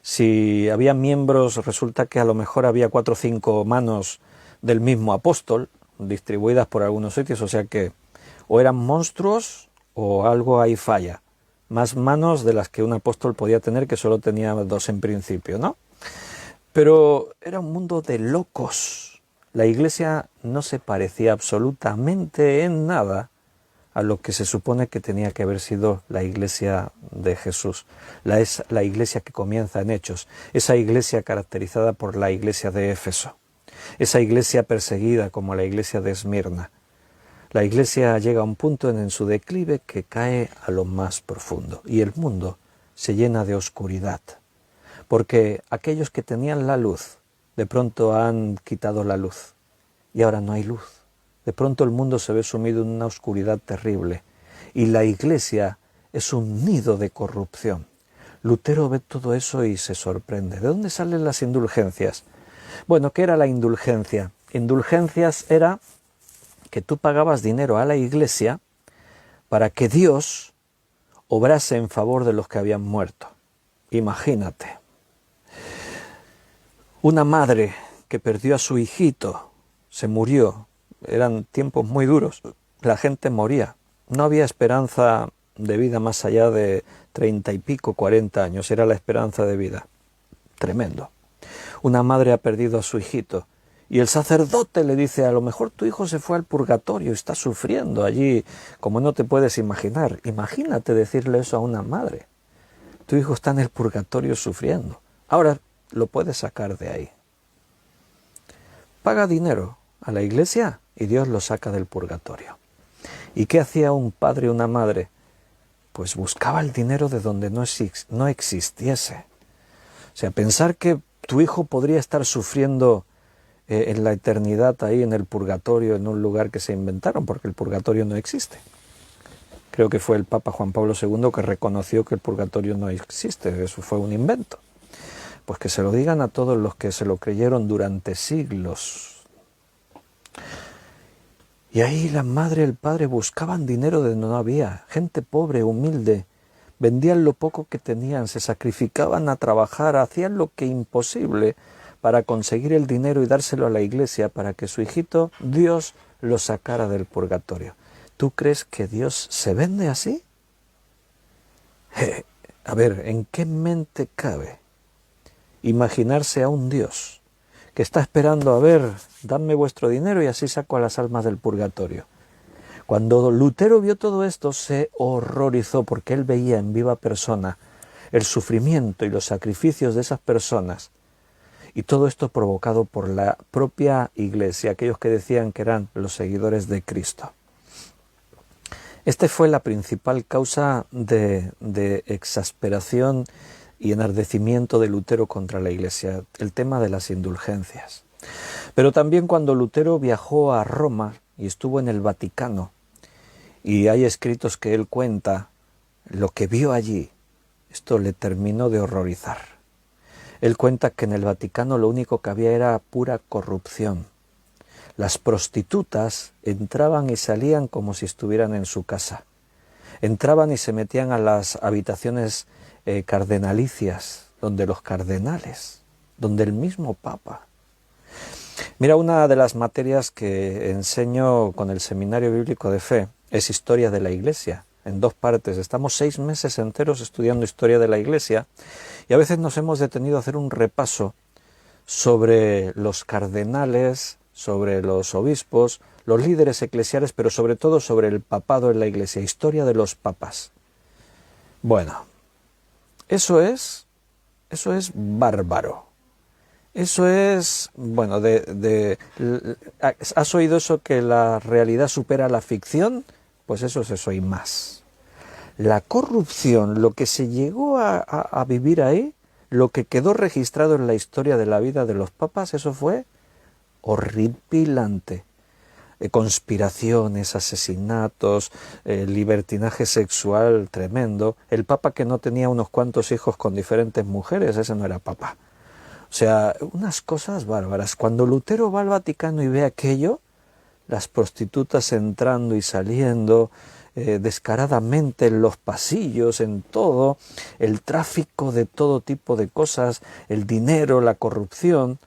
Si había miembros, resulta que a lo mejor había 4 o 5 manos del mismo apóstol, distribuidas por algunos sitios, o sea que o eran monstruos o algo ahí falla. Más manos de las que un apóstol podía tener, que solo tenía 2 en principio, ¿no? Pero era un mundo de locos. La iglesia no se parecía absolutamente en nada a lo que se supone que tenía que haber sido la iglesia de Jesús. La iglesia que comienza en Hechos, esa iglesia caracterizada por la iglesia de Éfeso, esa iglesia perseguida como la iglesia de Esmirna. La iglesia llega a un punto en su declive que cae a lo más profundo y el mundo se llena de oscuridad, porque aquellos que tenían la luz de pronto han quitado la luz y ahora no hay luz. De pronto el mundo se ve sumido en una oscuridad terrible y la iglesia es un nido de corrupción. Lutero ve todo eso y se sorprende. ¿De dónde salen las indulgencias? Bueno, ¿qué era la indulgencia? Indulgencias era que tú pagabas dinero a la iglesia para que Dios obrase en favor de los que habían muerto. Imagínate. Una madre que perdió a su hijito, se murió. Eran tiempos muy duros, la gente moría, no había esperanza de vida más allá de 30 y pico, 40 años, era la esperanza de vida, tremendo. Una madre ha perdido a su hijito Y el sacerdote le dice, a lo mejor tu hijo se fue al purgatorio, está sufriendo allí, como no te puedes imaginar. Imagínate decirle eso a una madre. Tu hijo está en el purgatorio sufriendo. Ahora lo puedes sacar de ahí. Paga dinero a la iglesia y Dios lo saca del purgatorio. ¿Y qué hacía un padre y una madre? Pues buscaba el dinero de donde no existiese. O sea, pensar que tu hijo podría estar sufriendo en la eternidad ahí en el purgatorio, en un lugar que se inventaron, porque el purgatorio no existe. Creo que fue el Papa Juan Pablo II que reconoció que el purgatorio no existe, eso fue un invento. Pues que se lo digan a todos los que se lo creyeron durante siglos. Y ahí la madre y el padre buscaban dinero de donde no había, gente pobre, humilde, vendían lo poco que tenían, se sacrificaban a trabajar, hacían lo que imposible para conseguir el dinero y dárselo a la iglesia para que su hijito, Dios, lo sacara del purgatorio. ¿Tú crees que Dios se vende así? A ver, ¿en qué mente cabe imaginarse a un Dios que está esperando, a ver, dadme vuestro dinero y así saco a las almas del purgatorio? Cuando Lutero vio todo esto, se horrorizó porque él veía en viva persona el sufrimiento y los sacrificios de esas personas. Y todo esto provocado por la propia Iglesia, aquellos que decían que eran los seguidores de Cristo. Esta fue la principal causa de exasperación y enardecimiento de Lutero contra la Iglesia, el tema de las indulgencias. Pero también cuando Lutero viajó a Roma y estuvo en el Vaticano, y hay escritos que él cuenta lo que vio allí, esto le terminó de horrorizar. Él cuenta que en el Vaticano lo único que había era pura corrupción. Las prostitutas entraban y salían como si estuvieran en su casa. Entraban y se metían a las habitaciones cardenalicias, donde los cardenales, donde el mismo Papa. Mira, una de las materias que enseño con el Seminario Bíblico de Fe es Historia de la Iglesia, en 2 partes. Estamos 6 meses enteros estudiando Historia de la Iglesia y a veces nos hemos detenido a hacer un repaso sobre los cardenales, sobre los obispos, los líderes eclesiales, pero sobre todo sobre el papado en la Iglesia, historia de los papas. Bueno, eso es bárbaro. Eso es, bueno, ¿has oído eso que la realidad supera la ficción? Pues eso es eso y más. La corrupción, lo que se llegó a vivir ahí, lo que quedó registrado en la historia de la vida de los papas, eso fue horripilante. Conspiraciones, asesinatos, libertinaje sexual tremendo. El papa que no tenía unos cuantos hijos con diferentes mujeres, ese no era papa. O sea, unas cosas bárbaras. Cuando Lutero va al Vaticano y ve aquello, las prostitutas entrando y saliendo descaradamente en los pasillos, en todo, el tráfico de todo tipo de cosas, el dinero, la corrupción,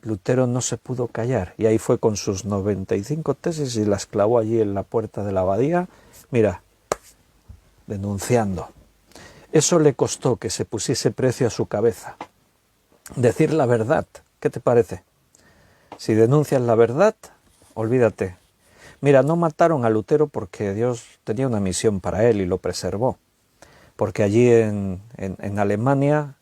Lutero no se pudo callar. Y ahí fue con sus 95 tesis y las clavó allí en la puerta de la abadía, mira, denunciando. Eso le costó que se pusiese precio a su cabeza. Decir la verdad, ¿qué te parece? Si denuncias la verdad, olvídate. Mira, no mataron a Lutero porque Dios tenía una misión para él y lo preservó. Porque allí en Alemania,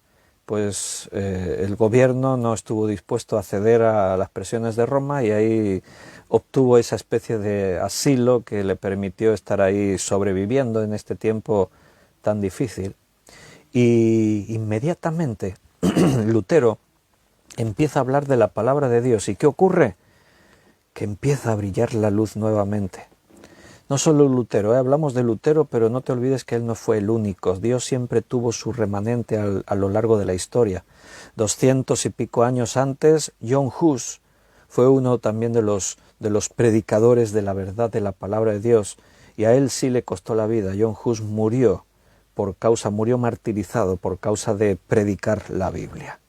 pues el gobierno no estuvo dispuesto a ceder a las presiones de Roma y ahí obtuvo esa especie de asilo que le permitió estar ahí sobreviviendo en este tiempo tan difícil. Y inmediatamente Lutero empieza a hablar de la palabra de Dios. ¿Y qué ocurre? Que empieza a brillar la luz nuevamente. No solo Lutero, hablamos de Lutero, pero no te olvides que él no fue el único. Dios siempre tuvo su remanente a lo largo de la historia. 200 y pico años antes, John Hus fue uno también de los predicadores de la verdad de la palabra de Dios, y a él sí le costó la vida. John Hus murió martirizado por causa de predicar la Biblia.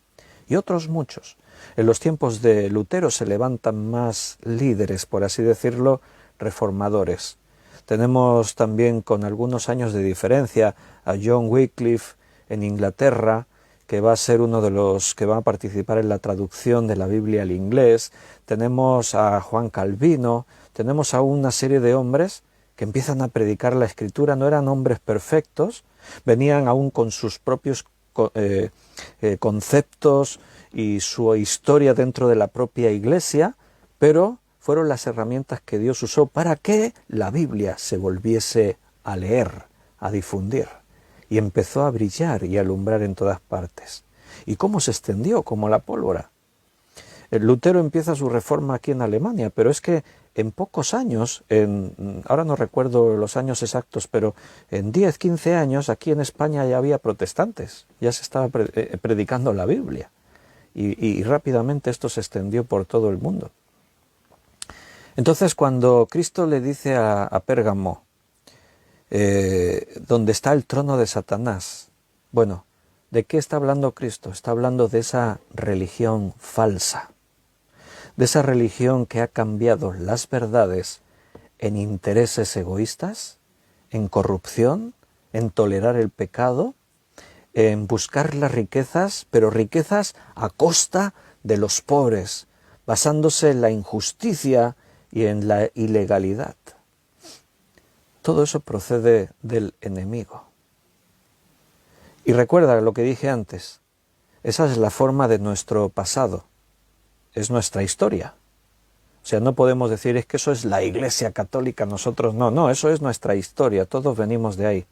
Y otros muchos. En los tiempos de Lutero se levantan más líderes, por así decirlo, reformadores. Tenemos también, con algunos años de diferencia, a John Wycliffe en Inglaterra, que va a ser uno de los que va a participar en la traducción de la Biblia al inglés, tenemos a Juan Calvino, tenemos a una serie de hombres que empiezan a predicar la Escritura. No eran hombres perfectos, venían aún con sus propios conceptos y su historia dentro de la propia Iglesia, pero fueron las herramientas que Dios usó para que la Biblia se volviese a leer, a difundir, y empezó a brillar y a alumbrar en todas partes. ¿Y cómo se extendió? Como la pólvora. El Lutero empieza su reforma aquí en Alemania, pero es que en pocos años, ahora no recuerdo los años exactos, pero en 10, 15 años aquí en España ya había protestantes, ya se estaba predicando la Biblia, y rápidamente esto se extendió por todo el mundo. Entonces, cuando Cristo le dice a Pérgamo, donde está el trono de Satanás, bueno, ¿de qué está hablando Cristo? Está hablando de esa religión falsa, de esa religión que ha cambiado las verdades en intereses egoístas, en corrupción, en tolerar el pecado, en buscar las riquezas, pero riquezas a costa de los pobres, basándose en la injusticia y en la ilegalidad. Todo eso procede del enemigo. Y recuerda lo que dije antes, esa es la forma de nuestro pasado, es nuestra historia. O sea, no podemos decir, es que eso es la Iglesia Católica, nosotros no, eso es nuestra historia, todos venimos de ahí.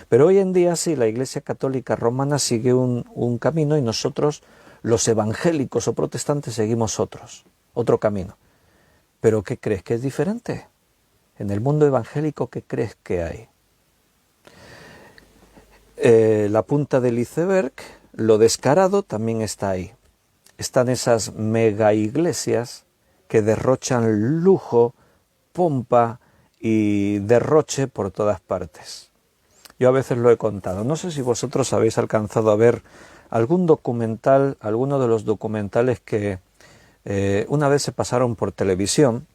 Pero hoy en día sí, la Iglesia Católica Romana sigue un camino y nosotros, los evangélicos o protestantes, seguimos otro camino. ¿Pero qué crees que es diferente? En el mundo evangélico, ¿qué crees que hay? La punta del iceberg, lo descarado, también está ahí. Están esas mega iglesias que derrochan lujo, pompa y derroche por todas partes. Yo a veces lo he contado. No sé si vosotros habéis alcanzado a ver algún documental, alguno de los documentales que una vez se pasaron por televisión.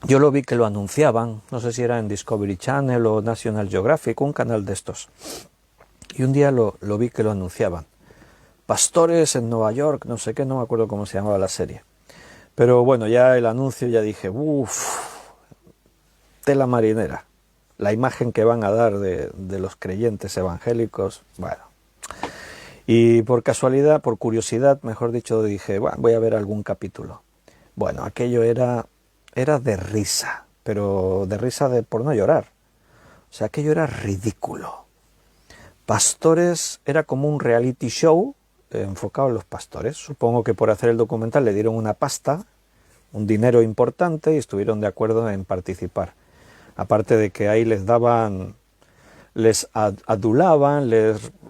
Yo lo vi que lo anunciaban, no sé si era en Discovery Channel o National Geographic, un canal de estos. Y un día lo vi que lo anunciaban. Pastores en Nueva York, no sé qué, no me acuerdo cómo se llamaba la serie. Pero bueno, ya el anuncio ya dije, tela marinera. La imagen que van a dar de los creyentes evangélicos, bueno. Y por casualidad, por curiosidad, mejor dicho, dije, bueno, voy a ver algún capítulo. Bueno, aquello era de risa, pero de risa por no llorar. O sea, aquello era ridículo. Pastores, era como un reality show enfocado en los pastores. Supongo que por hacer el documental le dieron una pasta, un dinero importante, y estuvieron de acuerdo en participar. Aparte de que ahí les daban, les adulaban,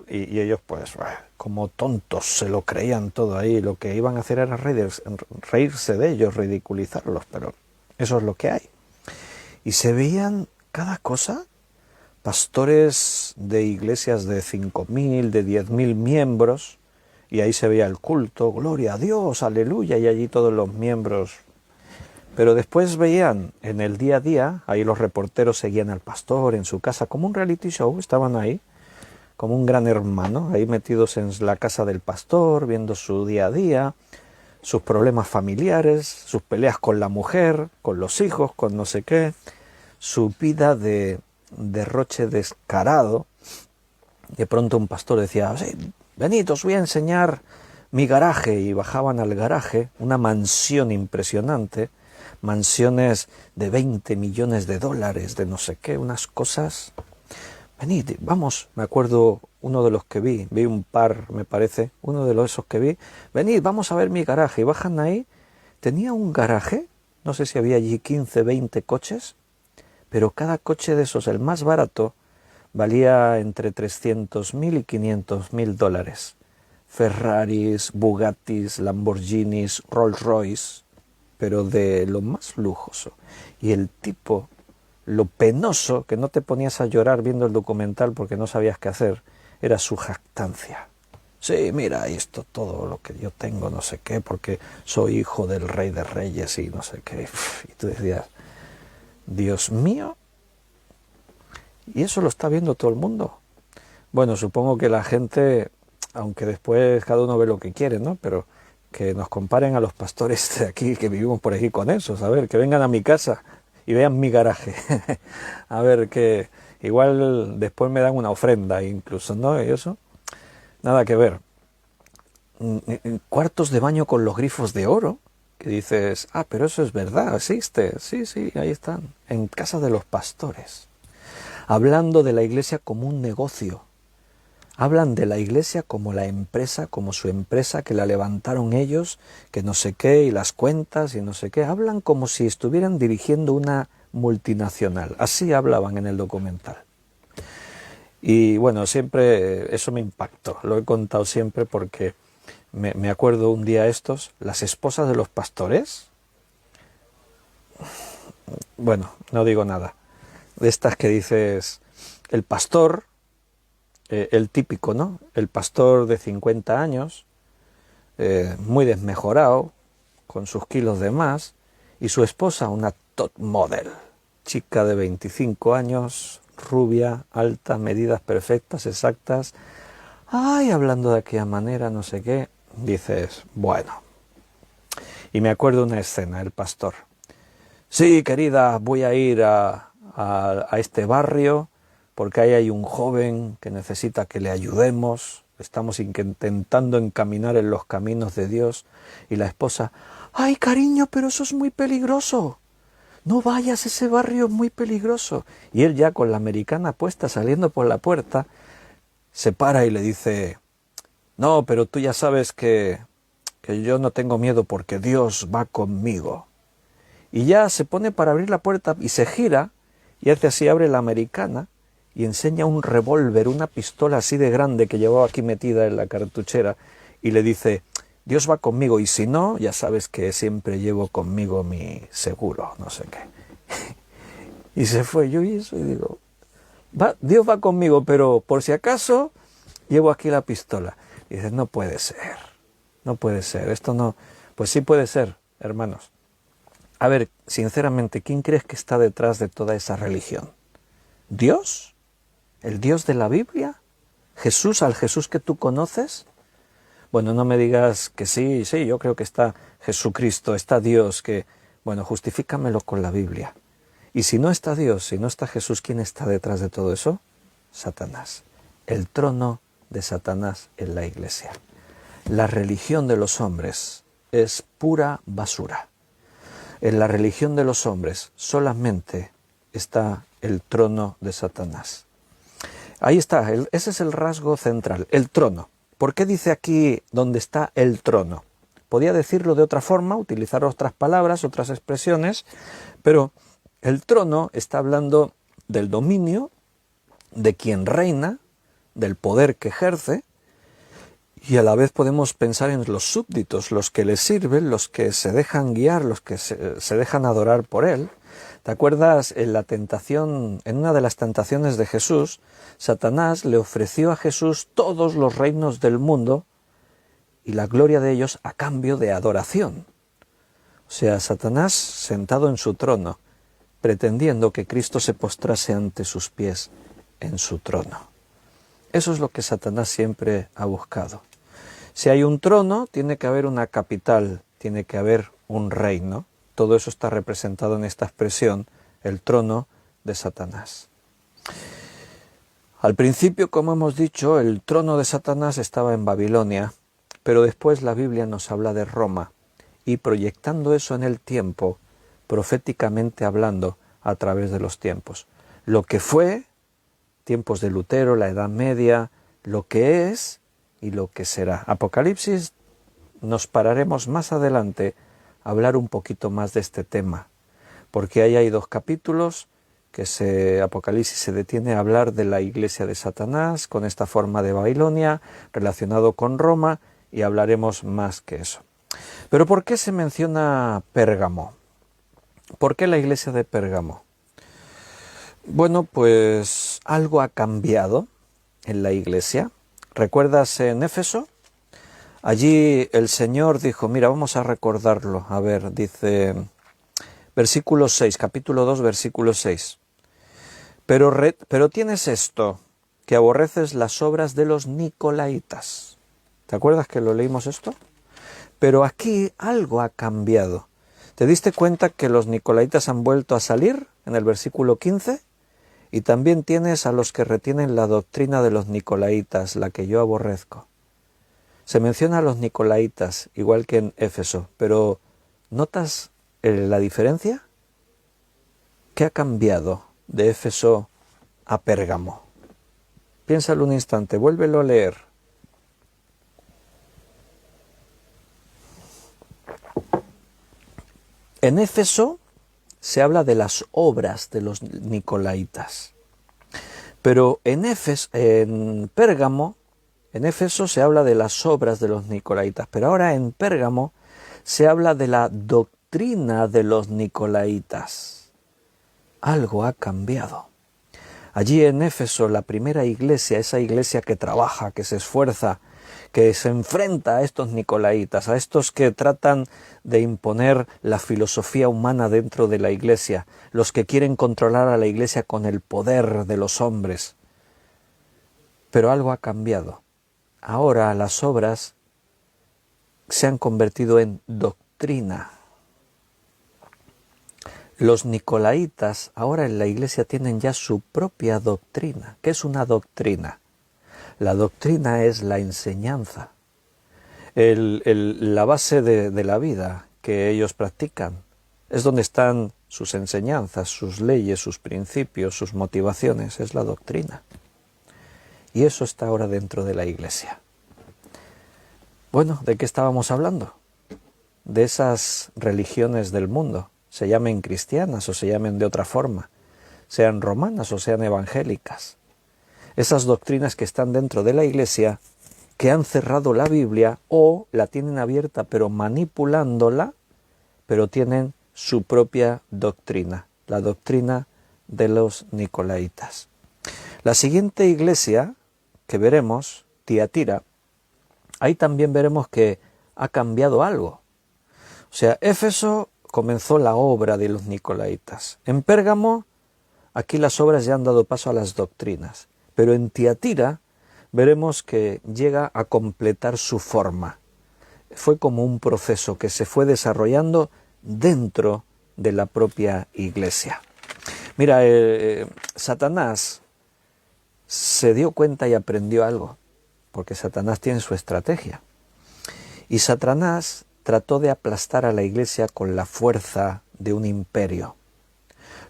y ellos pues como tontos se lo creían todo ahí. Lo que iban a hacer era reírse de ellos, ridiculizarlos, pero eso es lo que hay. Y se veían cada cosa, pastores de iglesias de 5.000, de 10.000 miembros, y ahí se veía el culto, gloria a Dios, aleluya, y allí todos los miembros. Pero después veían en el día a día, ahí los reporteros seguían al pastor en su casa, como un reality show, estaban ahí, como un gran hermano, ahí metidos en la casa del pastor, viendo su día a día, sus problemas familiares, sus peleas con la mujer, con los hijos, con no sé qué, su vida de derroche descarado. De pronto un pastor decía, sí, venid, os voy a enseñar mi garaje, y bajaban al garaje, una mansión impresionante, mansiones de 20 millones de dólares, de no sé qué, unas cosas. Venid, vamos, me acuerdo uno de los que vi un par, me parece, uno de esos que vi, venid, vamos a ver mi garaje, y bajan ahí, tenía un garaje, no sé si había allí 15, 20 coches, pero cada coche de esos, el más barato, valía entre 300.000 y 500.000 dólares. Ferraris, Bugattis, Lamborghinis, Rolls Royce, pero de lo más lujoso. Y el tipo, lo penoso, que no te ponías a llorar viendo el documental porque no sabías qué hacer, era su jactancia. Sí, mira, esto todo lo que yo tengo, no sé qué, porque soy hijo del Rey de Reyes y no sé qué. Y tú decías, Dios mío, y eso lo está viendo todo el mundo. Bueno, supongo que la gente, aunque después cada uno ve lo que quiere, ¿no? Pero que nos comparen a los pastores de aquí, que vivimos por aquí con esos, a ver, que vengan a mi casa y vean mi garaje, a ver, que igual después me dan una ofrenda incluso, ¿no? Y eso, nada que ver. Cuartos de baño con los grifos de oro, que dices, ah, pero eso es verdad, existe, sí, sí, ahí están, en casa de los pastores, hablando de la iglesia como un negocio. Hablan de la iglesia como la empresa, como su empresa, que la levantaron ellos, que no sé qué, y las cuentas y no sé qué. Hablan como si estuvieran dirigiendo una multinacional. Así hablaban en el documental. Y bueno, siempre eso me impactó. Lo he contado siempre porque me acuerdo un día estos, las esposas de los pastores. Bueno, no digo nada. De estas que dices, el pastor, el típico, ¿no? El pastor de 50 años, muy desmejorado, con sus kilos de más, y su esposa, una top model, chica de 25 años, rubia, alta, medidas perfectas, exactas. Ay, hablando de aquella manera, no sé qué, dices, bueno. Y me acuerdo una escena, el pastor. Sí, querida, voy a ir a este barrio porque ahí hay un joven que necesita que le ayudemos. Estamos intentando encaminar en los caminos de Dios. Y la esposa, ay, cariño, pero eso es muy peligroso. No vayas, ese barrio es muy peligroso. Y él ya con la americana puesta saliendo por la puerta, se para y le dice, no, pero tú ya sabes que yo no tengo miedo porque Dios va conmigo. Y ya se pone para abrir la puerta y se gira y hace así, abre la americana y enseña un revólver, una pistola así de grande que llevaba aquí metida en la cartuchera y le dice, Dios va conmigo y si no, ya sabes que siempre llevo conmigo mi seguro, no sé qué. Y se fue, yo y eso y digo, Dios va conmigo, pero por si acaso llevo aquí la pistola. Y dices, no puede ser, esto no, pues sí puede ser, hermanos. A ver, sinceramente, ¿quién crees que está detrás de toda esa religión? ¿Dios? ¿El Dios de la Biblia? ¿Jesús, al Jesús que tú conoces? Bueno, no me digas que sí, yo creo que está Jesucristo, está Dios, que, bueno, justifícamelo con la Biblia. Y si no está Dios, si no está Jesús, ¿quién está detrás de todo eso? Satanás. El trono de Satanás en la iglesia. La religión de los hombres es pura basura. En la religión de los hombres solamente está el trono de Satanás. Ahí está, ese es el rasgo central, el trono. ¿Por qué dice aquí dónde está el trono? Podía decirlo de otra forma, utilizar otras palabras, otras expresiones, pero el trono está hablando del dominio, de quien reina, del poder que ejerce, y a la vez podemos pensar en los súbditos, los que le sirven, los que se dejan guiar, los que se dejan adorar por él. ¿Te acuerdas en la tentación, en una de las tentaciones de Jesús, Satanás le ofreció a Jesús todos los reinos del mundo y la gloria de ellos a cambio de adoración? O sea, Satanás sentado en su trono, pretendiendo que Cristo se postrase ante sus pies en su trono. Eso es lo que Satanás siempre ha buscado. Si hay un trono, tiene que haber una capital, tiene que haber un reino. Todo eso está representado en esta expresión, el trono de Satanás. Al principio, como hemos dicho, el trono de Satanás estaba en Babilonia, pero después la Biblia nos habla de Roma, y proyectando eso en el tiempo, proféticamente hablando a través de los tiempos. Lo que fue, tiempos de Lutero, la Edad Media, lo que es y lo que será. Apocalipsis, nos pararemos más adelante a hablar un poquito más de este tema, porque ahí hay 2 capítulos que Apocalipsis se detiene a hablar de la iglesia de Satanás, con esta forma de Babilonia, relacionado con Roma, y hablaremos más que eso. Pero ¿por qué se menciona Pérgamo? ¿Por qué la iglesia de Pérgamo? Bueno, pues algo ha cambiado en la iglesia. ¿Recuerdas en Éfeso? Allí el Señor dijo, mira, vamos a recordarlo. A ver, dice, versículo 6, capítulo 2, versículo 6. Pero tienes esto, que aborreces las obras de los nicolaitas. ¿Te acuerdas que lo leímos esto? Pero aquí algo ha cambiado. ¿Te diste cuenta que los nicolaitas han vuelto a salir en el versículo 15? Y también tienes a los que retienen la doctrina de los nicolaitas, la que yo aborrezco. Se menciona a los nicolaitas, igual que en Éfeso, pero ¿notas la diferencia? ¿Qué ha cambiado de Éfeso a Pérgamo? Piénsalo un instante, vuélvelo a leer. En Éfeso se habla de las obras de los nicolaitas, pero en Pérgamo, en Éfeso se habla de las obras de los nicolaitas, pero ahora en Pérgamo se habla de la doctrina de los nicolaitas. Algo ha cambiado. Allí en Éfeso, la primera iglesia, esa iglesia que trabaja, que se esfuerza, que se enfrenta a estos nicolaitas, a estos que tratan de imponer la filosofía humana dentro de la iglesia, los que quieren controlar a la iglesia con el poder de los hombres. Pero algo ha cambiado. Ahora las obras se han convertido en doctrina. Los nicolaitas ahora en la iglesia tienen ya su propia doctrina. ¿Qué es una doctrina? La doctrina es la enseñanza, la base de la vida que ellos practican. Es donde están sus enseñanzas, sus leyes, sus principios, sus motivaciones. Es la doctrina. Y eso está ahora dentro de la iglesia. Bueno, ¿de qué estábamos hablando? De esas religiones del mundo. Se llamen cristianas o se llamen de otra forma. Sean romanas o sean evangélicas. Esas doctrinas que están dentro de la iglesia, que han cerrado la Biblia o la tienen abierta pero manipulándola, pero tienen su propia doctrina, la doctrina de los nicolaitas. La siguiente iglesia que veremos, Tiatira, ahí también veremos que ha cambiado algo. O sea, Éfeso comenzó la obra de los nicolaitas. En Pérgamo, aquí las obras ya han dado paso a las doctrinas. Pero en Tiatira veremos que llega a completar su forma. Fue como un proceso que se fue desarrollando dentro de la propia iglesia. Mira, Satanás se dio cuenta y aprendió algo, porque Satanás tiene su estrategia. Y Satanás trató de aplastar a la iglesia con la fuerza de un imperio.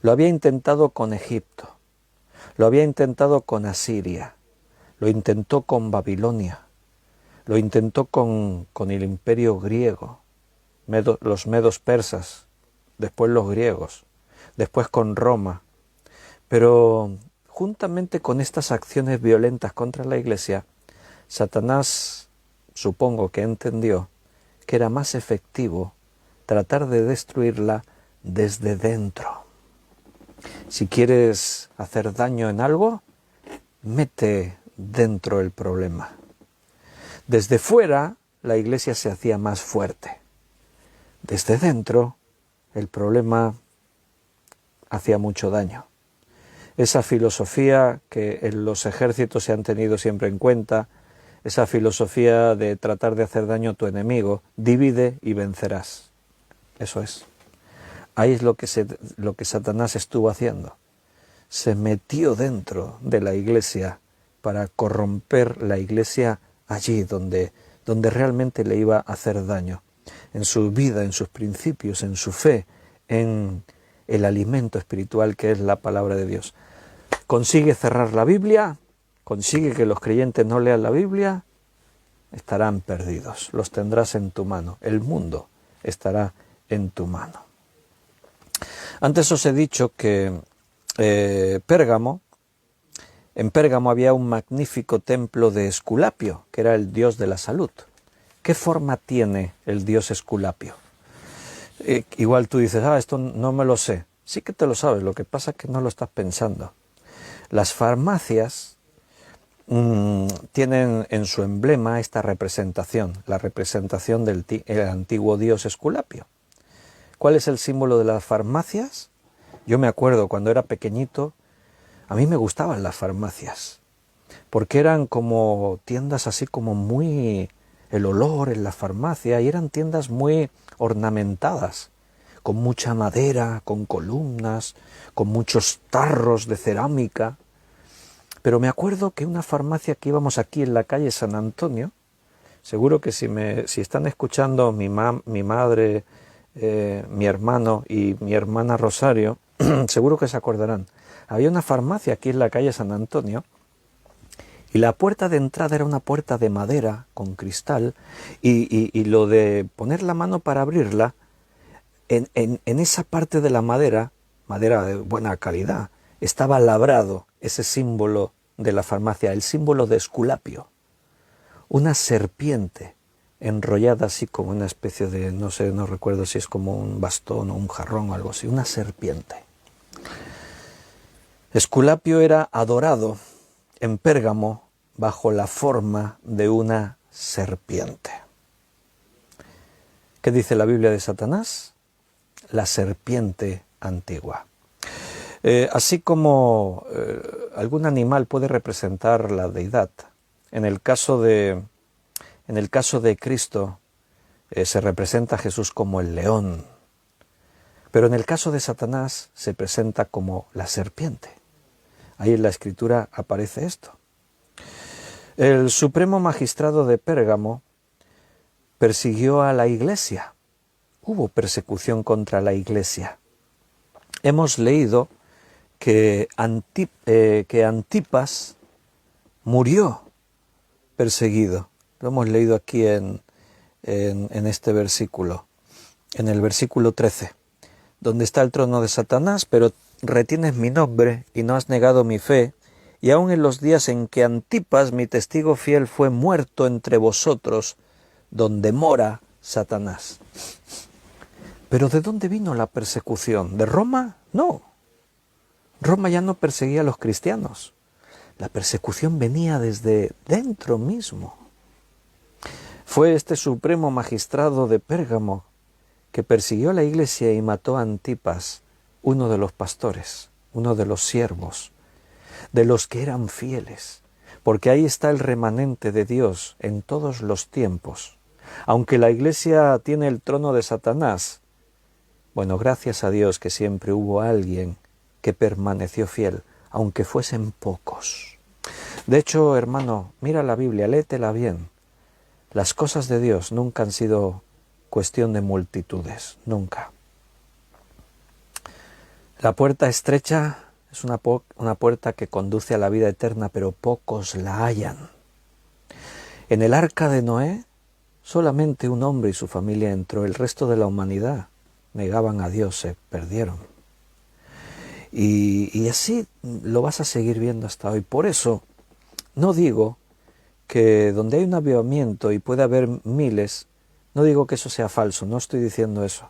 Lo había intentado con Egipto. Lo había intentado con Asiria, lo intentó con Babilonia, lo intentó con el imperio griego, los medos persas, después los griegos, después con Roma. Pero juntamente con estas acciones violentas contra la iglesia, Satanás supongo que entendió que era más efectivo tratar de destruirla desde dentro. Si quieres hacer daño en algo, mete dentro el problema. Desde fuera, la iglesia se hacía más fuerte. Desde dentro, el problema hacía mucho daño. Esa filosofía que en los ejércitos se han tenido siempre en cuenta, esa filosofía de tratar de hacer daño a tu enemigo, divide y vencerás. Eso es. Ahí es lo que Satanás estuvo haciendo. Se metió dentro de la iglesia para corromper la iglesia allí donde realmente le iba a hacer daño. En su vida, en sus principios, en su fe, en el alimento espiritual que es la palabra de Dios. Consigue cerrar la Biblia, consigue que los creyentes no lean la Biblia, estarán perdidos. Los tendrás en tu mano. El mundo estará en tu mano. Antes os he dicho que en Pérgamo había un magnífico templo de Esculapio, que era el dios de la salud. ¿Qué forma tiene el dios Esculapio? Igual tú dices, esto no me lo sé. Sí que te lo sabes, lo que pasa es que no lo estás pensando. Las farmacias tienen en su emblema esta representación, la representación del antiguo dios Esculapio. ¿Cuál es el símbolo de las farmacias? Yo me acuerdo cuando era pequeñito, a mí me gustaban las farmacias. porque eran como tiendas así como muy, el olor en la farmacia, y eran tiendas muy ornamentadas, con mucha madera, con columnas, con muchos tarros de cerámica. Pero me acuerdo que una farmacia que íbamos aquí en la calle San Antonio, seguro que si están escuchando mi madre, mi hermano y mi hermana Rosario, seguro que se acordarán. Había una farmacia aquí en la calle San Antonio, y la puerta de entrada era una puerta de madera con cristal, y lo de poner la mano para abrirla, en esa parte de la madera, madera de buena calidad, estaba labrado ese símbolo de la farmacia, el símbolo de Esculapio, una serpiente enrollada así como una especie de, no sé, no recuerdo si es como un bastón o un jarrón o algo así, una serpiente. Esculapio era adorado en Pérgamo bajo la forma de una serpiente. ¿Qué dice la Biblia de Satanás? La serpiente antigua. Así como algún animal puede representar la deidad, en el caso de Cristo se representa a Jesús como el león, pero en el caso de Satanás se presenta como la serpiente. Ahí en la Escritura aparece esto. El Supremo Magistrado de Pérgamo persiguió a la Iglesia. Hubo persecución contra la Iglesia. Hemos leído que Antipas murió perseguido. Lo hemos leído aquí en este versículo, en el versículo 13, donde está el trono de Satanás, pero retienes mi nombre y no has negado mi fe, y aun en los días en que Antipas, mi testigo fiel, fue muerto entre vosotros, donde mora Satanás. ¿Pero de dónde vino la persecución? ¿De Roma? No. Roma ya no perseguía a los cristianos. La persecución venía desde dentro mismo. Fue este supremo magistrado de Pérgamo que persiguió a la iglesia y mató a Antipas, uno de los pastores, uno de los siervos, de los que eran fieles, porque ahí está el remanente de Dios en todos los tiempos. Aunque la iglesia tiene el trono de Satanás, bueno, gracias a Dios que siempre hubo alguien que permaneció fiel, aunque fuesen pocos. De hecho, hermano, mira la Biblia, léetela bien. Las cosas de Dios nunca han sido cuestión de multitudes, nunca. La puerta estrecha es una puerta que conduce a la vida eterna, pero pocos la hallan. En el arca de Noé, solamente un hombre y su familia entró, el resto de la humanidad negaban a Dios, se perdieron. Y así lo vas a seguir viendo hasta hoy. Por eso no digo que donde hay un avivamiento y puede haber miles, no digo que eso sea falso, no estoy diciendo eso.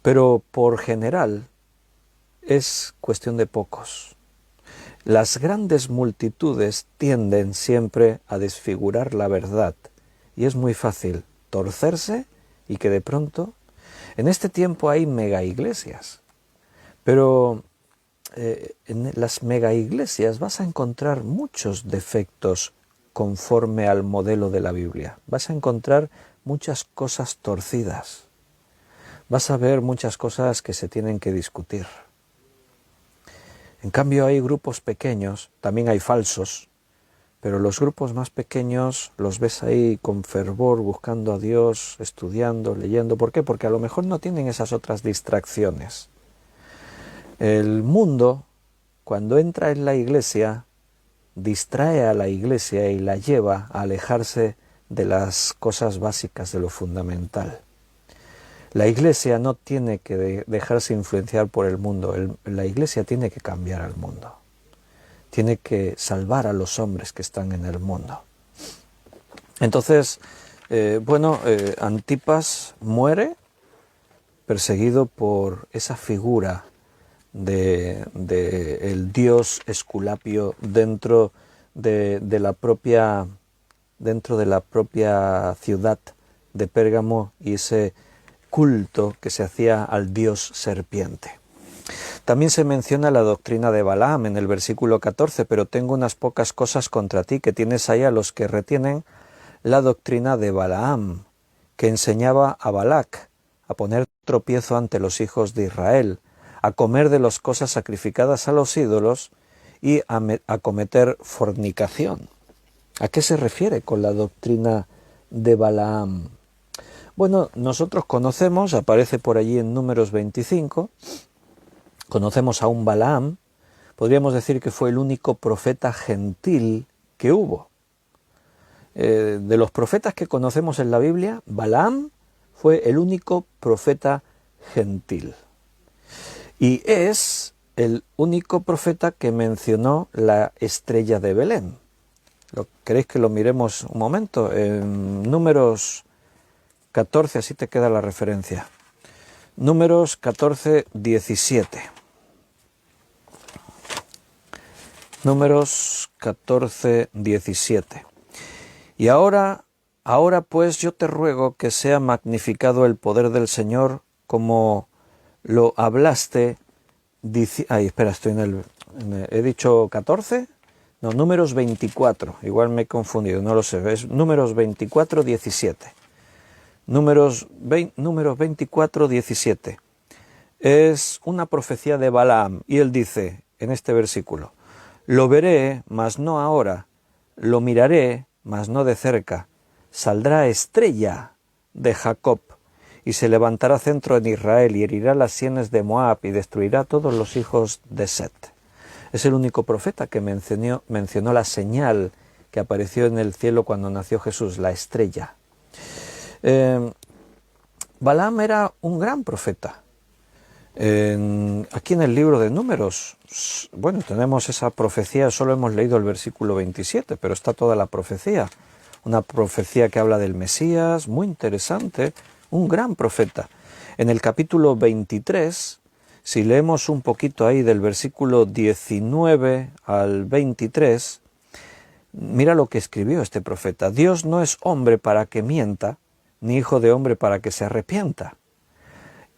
Pero por general es cuestión de pocos. Las grandes multitudes tienden siempre a desfigurar la verdad y es muy fácil torcerse y que de pronto, en este tiempo hay mega iglesias, pero en las mega iglesias vas a encontrar muchos defectos conforme al modelo de la Biblia. Vas a encontrar muchas cosas torcidas. Vas a ver muchas cosas que se tienen que discutir. En cambio hay grupos pequeños, también hay falsos, pero los grupos más pequeños los ves ahí con fervor, buscando a Dios, estudiando, leyendo. ¿Por qué? Porque a lo mejor no tienen esas otras distracciones. El mundo, cuando entra en la iglesia, distrae a la iglesia y la lleva a alejarse de las cosas básicas, de lo fundamental. La iglesia no tiene que dejarse influenciar por el mundo, la iglesia tiene que cambiar al mundo, tiene que salvar a los hombres que están en el mundo. Entonces, Antipas muere perseguido por esa figura de el dios Esculapio dentro de la propia ciudad de Pérgamo, y ese culto que se hacía al dios serpiente. También se menciona la doctrina de Balaam en el versículo 14, pero tengo unas pocas cosas contra ti, que tienes ahí a los que retienen la doctrina de Balaam, que enseñaba a Balac a poner tropiezo ante los hijos de Israel, a comer de las cosas sacrificadas a los ídolos y a cometer fornicación. ¿A qué se refiere con la doctrina de Balaam? Bueno, nosotros conocemos, aparece por allí en Números 25, conocemos a un Balaam, podríamos decir que fue el único profeta gentil que hubo. De los profetas que conocemos en la Biblia, Balaam fue el único profeta gentil. Y es el único profeta que mencionó la estrella de Belén. ¿Queréis que lo miremos un momento? En Números 14, así te queda la referencia. Números 14, 17. Números 14, 17. Y ahora pues yo te ruego que sea magnificado el poder del Señor como lo hablaste. Espera, estoy he dicho 14. No, Números 24, igual me he confundido, no lo sé, es Números 24, 17. Números 24, 17. Es una profecía de Balaam, y él dice en este versículo: lo veré, mas no ahora, lo miraré, mas no de cerca, saldrá estrella de Jacob, y se levantará centro en Israel, y herirá las sienes de Moab, y destruirá a todos los hijos de Set. Es el único profeta que mencionó la señal que apareció en el cielo cuando nació Jesús, la estrella. Balaam era un gran profeta. Aquí en el libro de Números, bueno, tenemos esa profecía, solo hemos leído el versículo 27, pero está toda la profecía. Una profecía que habla del Mesías, muy interesante, un gran profeta. En el capítulo 23... si leemos un poquito ahí del versículo 19 al 23, mira lo que escribió este profeta. Dios no es hombre para que mienta, ni hijo de hombre para que se arrepienta.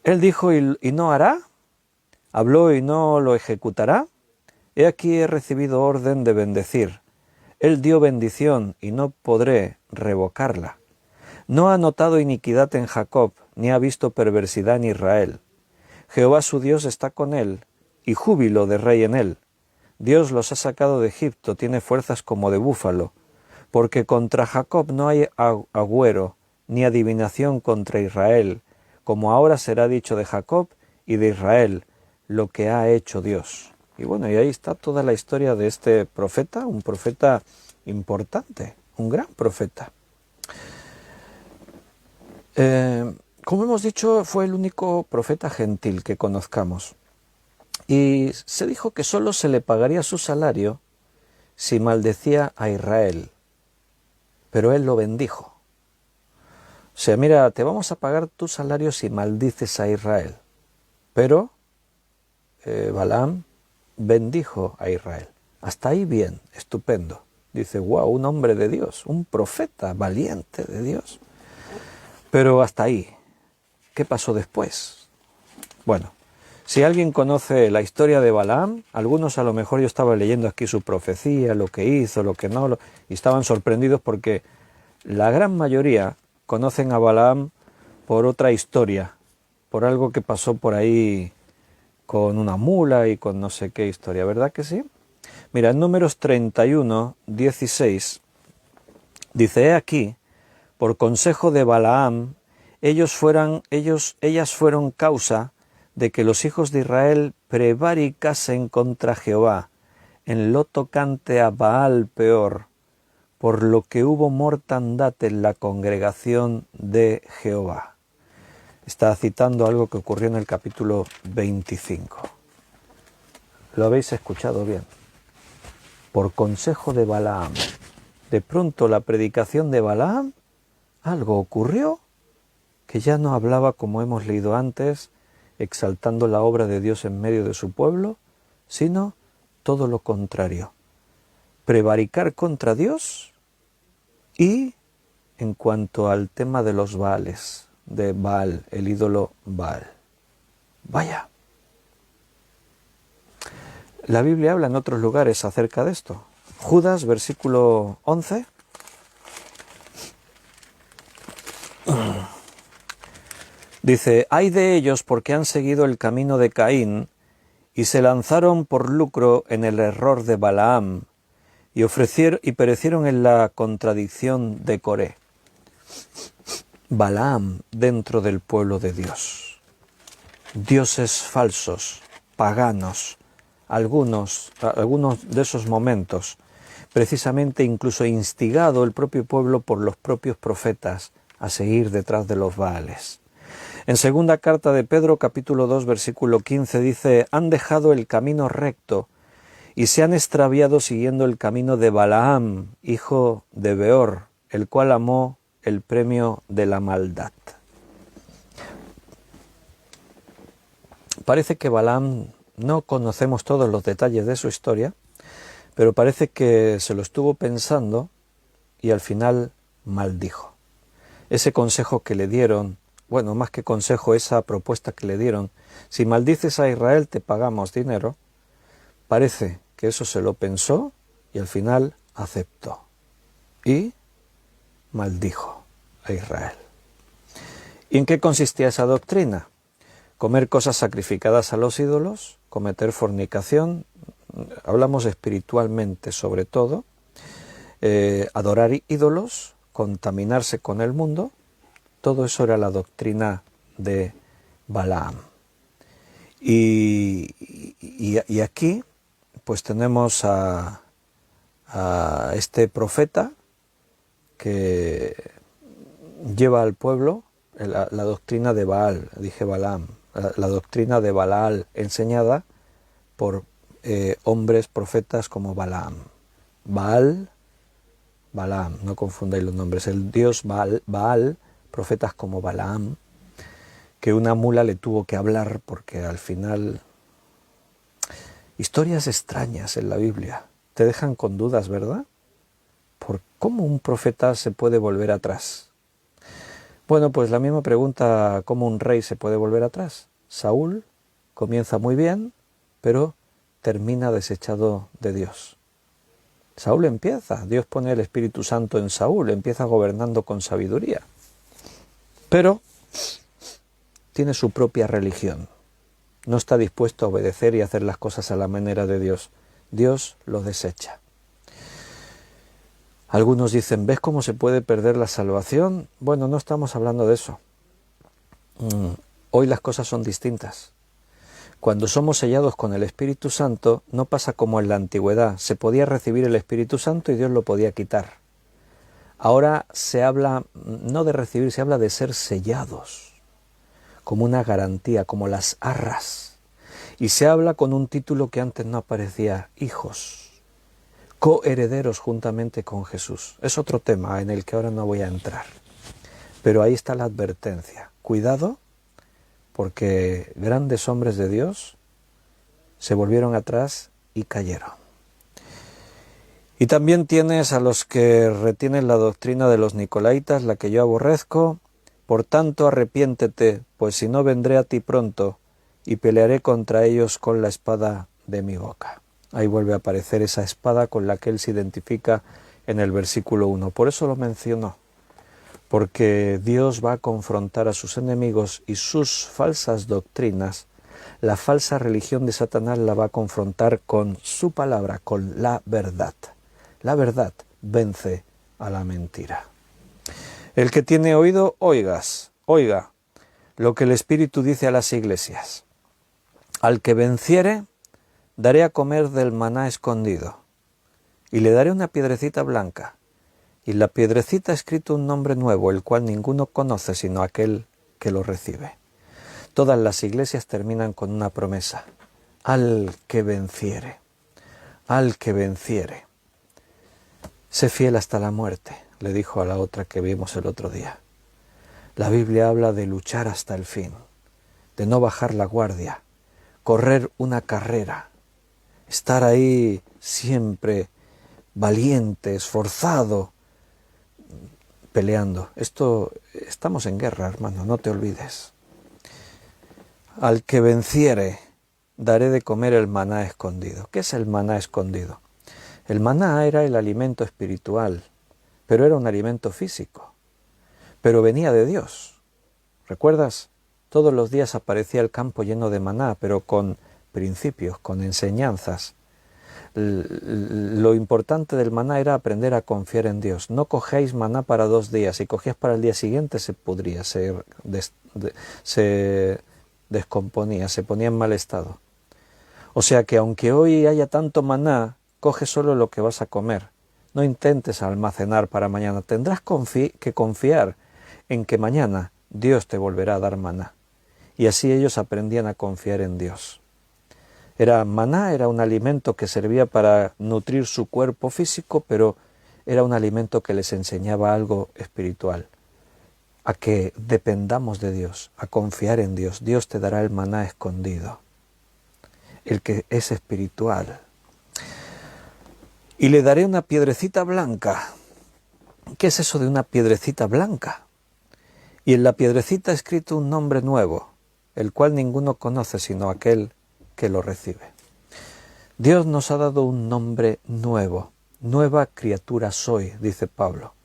Él dijo y no hará, habló y no lo ejecutará. He aquí he recibido orden de bendecir. Él dio bendición y no podré revocarla. No ha notado iniquidad en Jacob, ni ha visto perversidad en Israel. Jehová su Dios está con él, y júbilo de rey en él. Dios los ha sacado de Egipto, tiene fuerzas como de búfalo, porque contra Jacob no hay agüero, ni adivinación contra Israel, como ahora será dicho de Jacob y de Israel, lo que ha hecho Dios. Y bueno, y ahí está toda la historia de este profeta, un profeta importante, un gran profeta. Como hemos dicho, fue el único profeta gentil que conozcamos. Y se dijo que solo se le pagaría su salario si maldecía a Israel. Pero él lo bendijo. O sea, mira, te vamos a pagar tu salario si maldices a Israel. Pero Balaam bendijo a Israel. Hasta ahí bien, estupendo. Dice, wow, un hombre de Dios, un profeta valiente de Dios. Pero hasta ahí. ¿Qué pasó después? Bueno, si alguien conoce la historia de Balaam, algunos a lo mejor yo estaba leyendo aquí su profecía, lo que hizo, lo que no, y estaban sorprendidos porque la gran mayoría conocen a Balaam por otra historia, por algo que pasó por ahí con una mula y con no sé qué historia, ¿verdad que sí? Mira, en Números 31, 16, dice, he aquí, por consejo de Balaam, ellas fueron causa de que los hijos de Israel prevaricasen contra Jehová, en lo tocante a Baal peor, por lo que hubo mortandad en la congregación de Jehová. Está citando algo que ocurrió en el capítulo 25. Lo habéis escuchado bien. Por consejo de Balaam. De pronto la predicación de Balaam, algo ocurrió que ya no hablaba, como hemos leído antes, exaltando la obra de Dios en medio de su pueblo, sino todo lo contrario. Prevaricar contra Dios y en cuanto al tema de los Baales, de Baal, el ídolo Baal. Vaya. La Biblia habla en otros lugares acerca de esto. Judas, versículo 11. Dice, «Ay de ellos porque han seguido el camino de Caín y se lanzaron por lucro en el error de Balaam y perecieron en la contradicción de Coré». Balaam dentro del pueblo de Dios. Dioses falsos, paganos, algunos de esos momentos, precisamente incluso instigado el propio pueblo por los propios profetas a seguir detrás de los Baales. En segunda carta de Pedro, capítulo 2, versículo 15, dice, «Han dejado el camino recto y se han extraviado siguiendo el camino de Balaam, hijo de Beor, el cual amó el premio de la maldad». Parece que Balaam, no conocemos todos los detalles de su historia, pero parece que se lo estuvo pensando y al final maldijo. Ese consejo que le dieron, bueno, más que consejo, esa propuesta que le dieron, si maldices a Israel te pagamos dinero, parece que eso se lo pensó y al final aceptó y maldijo a Israel. ¿Y en qué consistía esa doctrina? Comer cosas sacrificadas a los ídolos, cometer fornicación, hablamos espiritualmente sobre todo, adorar ídolos, contaminarse con el mundo. Todo eso era la doctrina de Balaam. Y aquí pues tenemos a este profeta que lleva al pueblo la doctrina de Baal, dije Balaam, la doctrina de Balaal enseñada por hombres profetas como Balaam. Balaam, no confundáis los nombres, el dios Baal, profetas como Balaam, que una mula le tuvo que hablar porque al final... Historias extrañas en la Biblia, te dejan con dudas, ¿verdad? ¿Por cómo un profeta se puede volver atrás? Bueno, pues la misma pregunta, ¿cómo un rey se puede volver atrás? Saúl comienza muy bien, pero termina desechado de Dios. Saúl empieza, Dios pone el Espíritu Santo en Saúl, empieza gobernando con sabiduría, pero tiene su propia religión. No está dispuesto a obedecer y hacer las cosas a la manera de Dios. Dios lo desecha. Algunos dicen, ¿ves cómo se puede perder la salvación? Bueno, no estamos hablando de eso. Hoy las cosas son distintas. Cuando somos sellados con el Espíritu Santo, no pasa como en la antigüedad. Se podía recibir el Espíritu Santo y Dios lo podía quitar. Ahora se habla no de recibir, se habla de ser sellados, como una garantía, como las arras. Y se habla con un título que antes no aparecía, hijos, coherederos juntamente con Jesús. Es otro tema en el que ahora no voy a entrar. Pero ahí está la advertencia. Cuidado, porque grandes hombres de Dios se volvieron atrás y cayeron. Y también tienes a los que retienen la doctrina de los nicolaitas, la que yo aborrezco. Por tanto, arrepiéntete, pues si no vendré a ti pronto y pelearé contra ellos con la espada de mi boca. Ahí vuelve a aparecer esa espada con la que él se identifica en el versículo 1. Por eso lo mencionó, porque Dios va a confrontar a sus enemigos y sus falsas doctrinas. La falsa religión de Satanás la va a confrontar con su palabra, con la verdad. La verdad vence a la mentira. El que tiene oído, oiga lo que el Espíritu dice a las iglesias. Al que venciere, daré a comer del maná escondido, y le daré una piedrecita blanca, y la piedrecita ha escrito un nombre nuevo, el cual ninguno conoce sino aquel que lo recibe. Todas las iglesias terminan con una promesa. Al que venciere, al que venciere. Sé fiel hasta la muerte, le dijo a la otra que vimos el otro día. La Biblia habla de luchar hasta el fin, de no bajar la guardia, correr una carrera, estar ahí siempre valiente, esforzado, peleando. Estamos en guerra, hermano, no te olvides. Al que venciere, daré de comer el maná escondido. ¿Qué es el maná escondido? El maná era el alimento espiritual, pero era un alimento físico, pero venía de Dios. ¿Recuerdas? Todos los días aparecía el campo lleno de maná, pero con principios, con enseñanzas. Lo importante del maná era aprender a confiar en Dios. No cogéis maná para 2 días, si cogías para el día siguiente se pudría, se descomponía, se ponía en mal estado. O sea que aunque hoy haya tanto maná, coge solo lo que vas a comer. No intentes almacenar para mañana. Tendrás que confiar en que mañana Dios te volverá a dar maná. Y así ellos aprendían a confiar en Dios. Maná era un alimento que servía para nutrir su cuerpo físico, pero era un alimento que les enseñaba algo espiritual, a que dependamos de Dios, a confiar en Dios. Dios te dará el maná escondido, el que es espiritual. Y le daré una piedrecita blanca. ¿Qué es eso de una piedrecita blanca? Y en la piedrecita ha escrito un nombre nuevo, el cual ninguno conoce sino aquel que lo recibe. Dios nos ha dado un nombre nuevo. Nueva criatura soy, dice Pablo.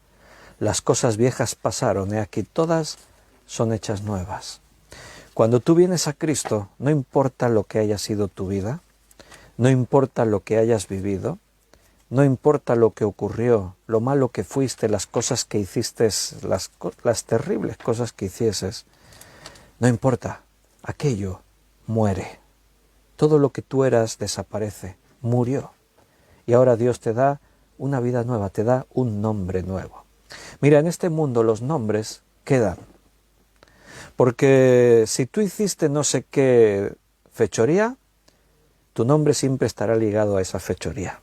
Las cosas viejas pasaron, y aquí todas son hechas nuevas. Cuando tú vienes a Cristo, no importa lo que haya sido tu vida, no importa lo que hayas vivido, no importa lo que ocurrió, lo malo que fuiste, las cosas que hiciste, las terribles cosas que hicieses, no importa, aquello muere. Todo lo que tú eras desaparece, murió. Y ahora Dios te da una vida nueva, te da un nombre nuevo. Mira, en este mundo los nombres quedan. Porque si tú hiciste no sé qué fechoría, tu nombre siempre estará ligado a esa fechoría.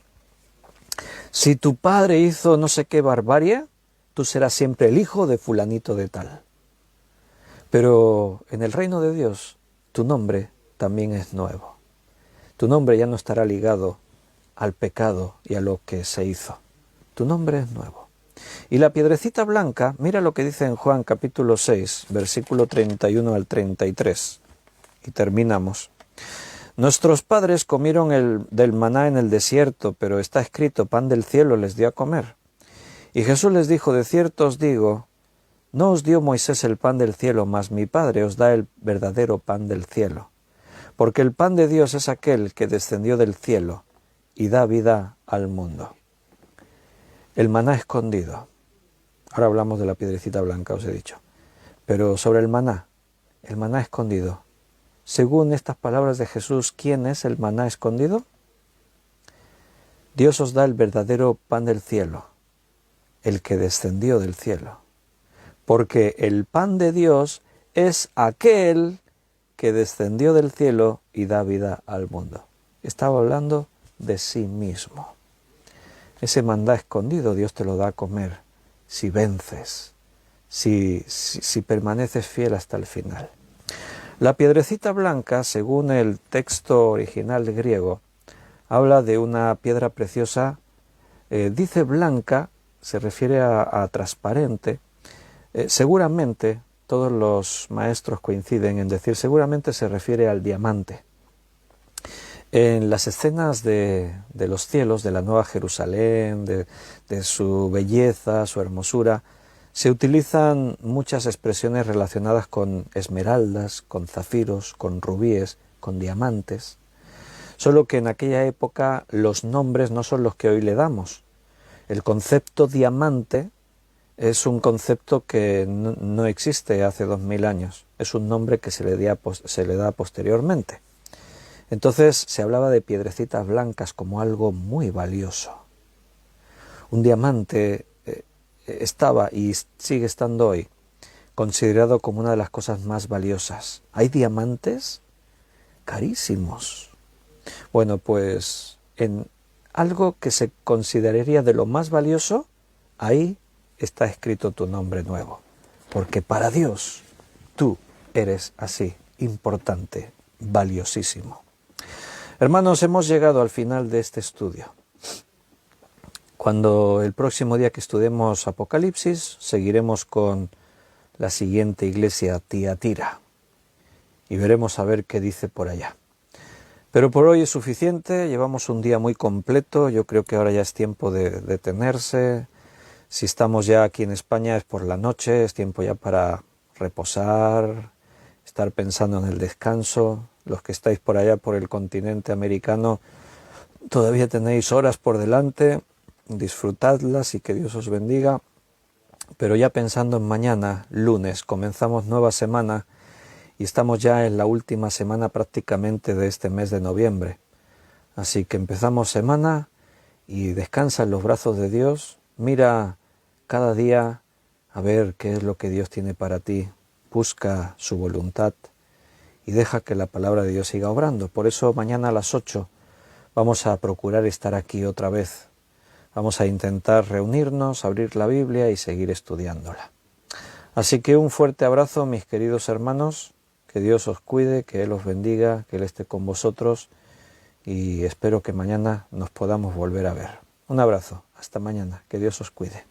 Si tu padre hizo no sé qué barbarie, tú serás siempre el hijo de fulanito de tal. Pero en el reino de Dios, tu nombre también es nuevo. Tu nombre ya no estará ligado al pecado y a lo que se hizo. Tu nombre es nuevo. Y la piedrecita blanca, mira lo que dice en Juan capítulo 6, versículo 31 al 33. Y terminamos. Nuestros padres comieron del maná en el desierto, pero está escrito, pan del cielo les dio a comer. Y Jesús les dijo, de cierto os digo, no os dio Moisés el pan del cielo, mas mi Padre os da el verdadero pan del cielo. Porque el pan de Dios es aquel que descendió del cielo y da vida al mundo. El maná escondido. Ahora hablamos de la piedrecita blanca, os he dicho. Pero sobre el maná escondido. Según estas palabras de Jesús, ¿quién es el maná escondido? Dios os da el verdadero pan del cielo, el que descendió del cielo. Porque el pan de Dios es aquel que descendió del cielo y da vida al mundo. Estaba hablando de sí mismo. Ese maná escondido Dios te lo da a comer si vences, si permaneces fiel hasta el final. La piedrecita blanca, según el texto original griego, habla de una piedra preciosa, dice blanca, se refiere a transparente. Seguramente, todos los maestros coinciden en decir, seguramente se refiere al diamante. En las escenas de los cielos, de la Nueva Jerusalén, de su belleza, su hermosura, se utilizan muchas expresiones relacionadas con esmeraldas, con zafiros, con rubíes, con diamantes. Solo que en aquella época los nombres no son los que hoy le damos. El concepto diamante es un concepto que no existe hace 2000 años. Es un nombre que se le da posteriormente. Entonces se hablaba de piedrecitas blancas como algo muy valioso. Un diamante estaba y sigue estando hoy considerado como una de las cosas más valiosas. Hay diamantes carísimos. Bueno, pues en algo que se consideraría de lo más valioso, ahí está escrito tu nombre nuevo. Porque para Dios tú eres así, importante, valiosísimo. Hermanos, hemos llegado al final de este estudio. Cuando el próximo día que estudiemos Apocalipsis, seguiremos con la siguiente iglesia, Tiatira, y veremos a ver qué dice por allá. Pero por hoy es suficiente, llevamos un día muy completo, yo creo que ahora ya es tiempo de detenerse. Si estamos ya aquí en España es por la noche, es tiempo ya para reposar, estar pensando en el descanso. Los que estáis por allá, por el continente americano, todavía tenéis horas por delante, disfrutadlas y que Dios os bendiga. Pero ya pensando en mañana, lunes, comenzamos nueva semana y estamos ya en la última semana prácticamente de este mes de noviembre. Así que empezamos semana y descansa en los brazos de Dios, mira cada día a ver qué es lo que Dios tiene para ti, busca su voluntad y deja que la palabra de Dios siga obrando. Por eso mañana a las 8 vamos a procurar estar aquí otra vez. Vamos a intentar reunirnos, abrir la Biblia y seguir estudiándola. Así que un fuerte abrazo, mis queridos hermanos, que Dios os cuide, que Él os bendiga, que Él esté con vosotros y espero que mañana nos podamos volver a ver. Un abrazo, hasta mañana, que Dios os cuide.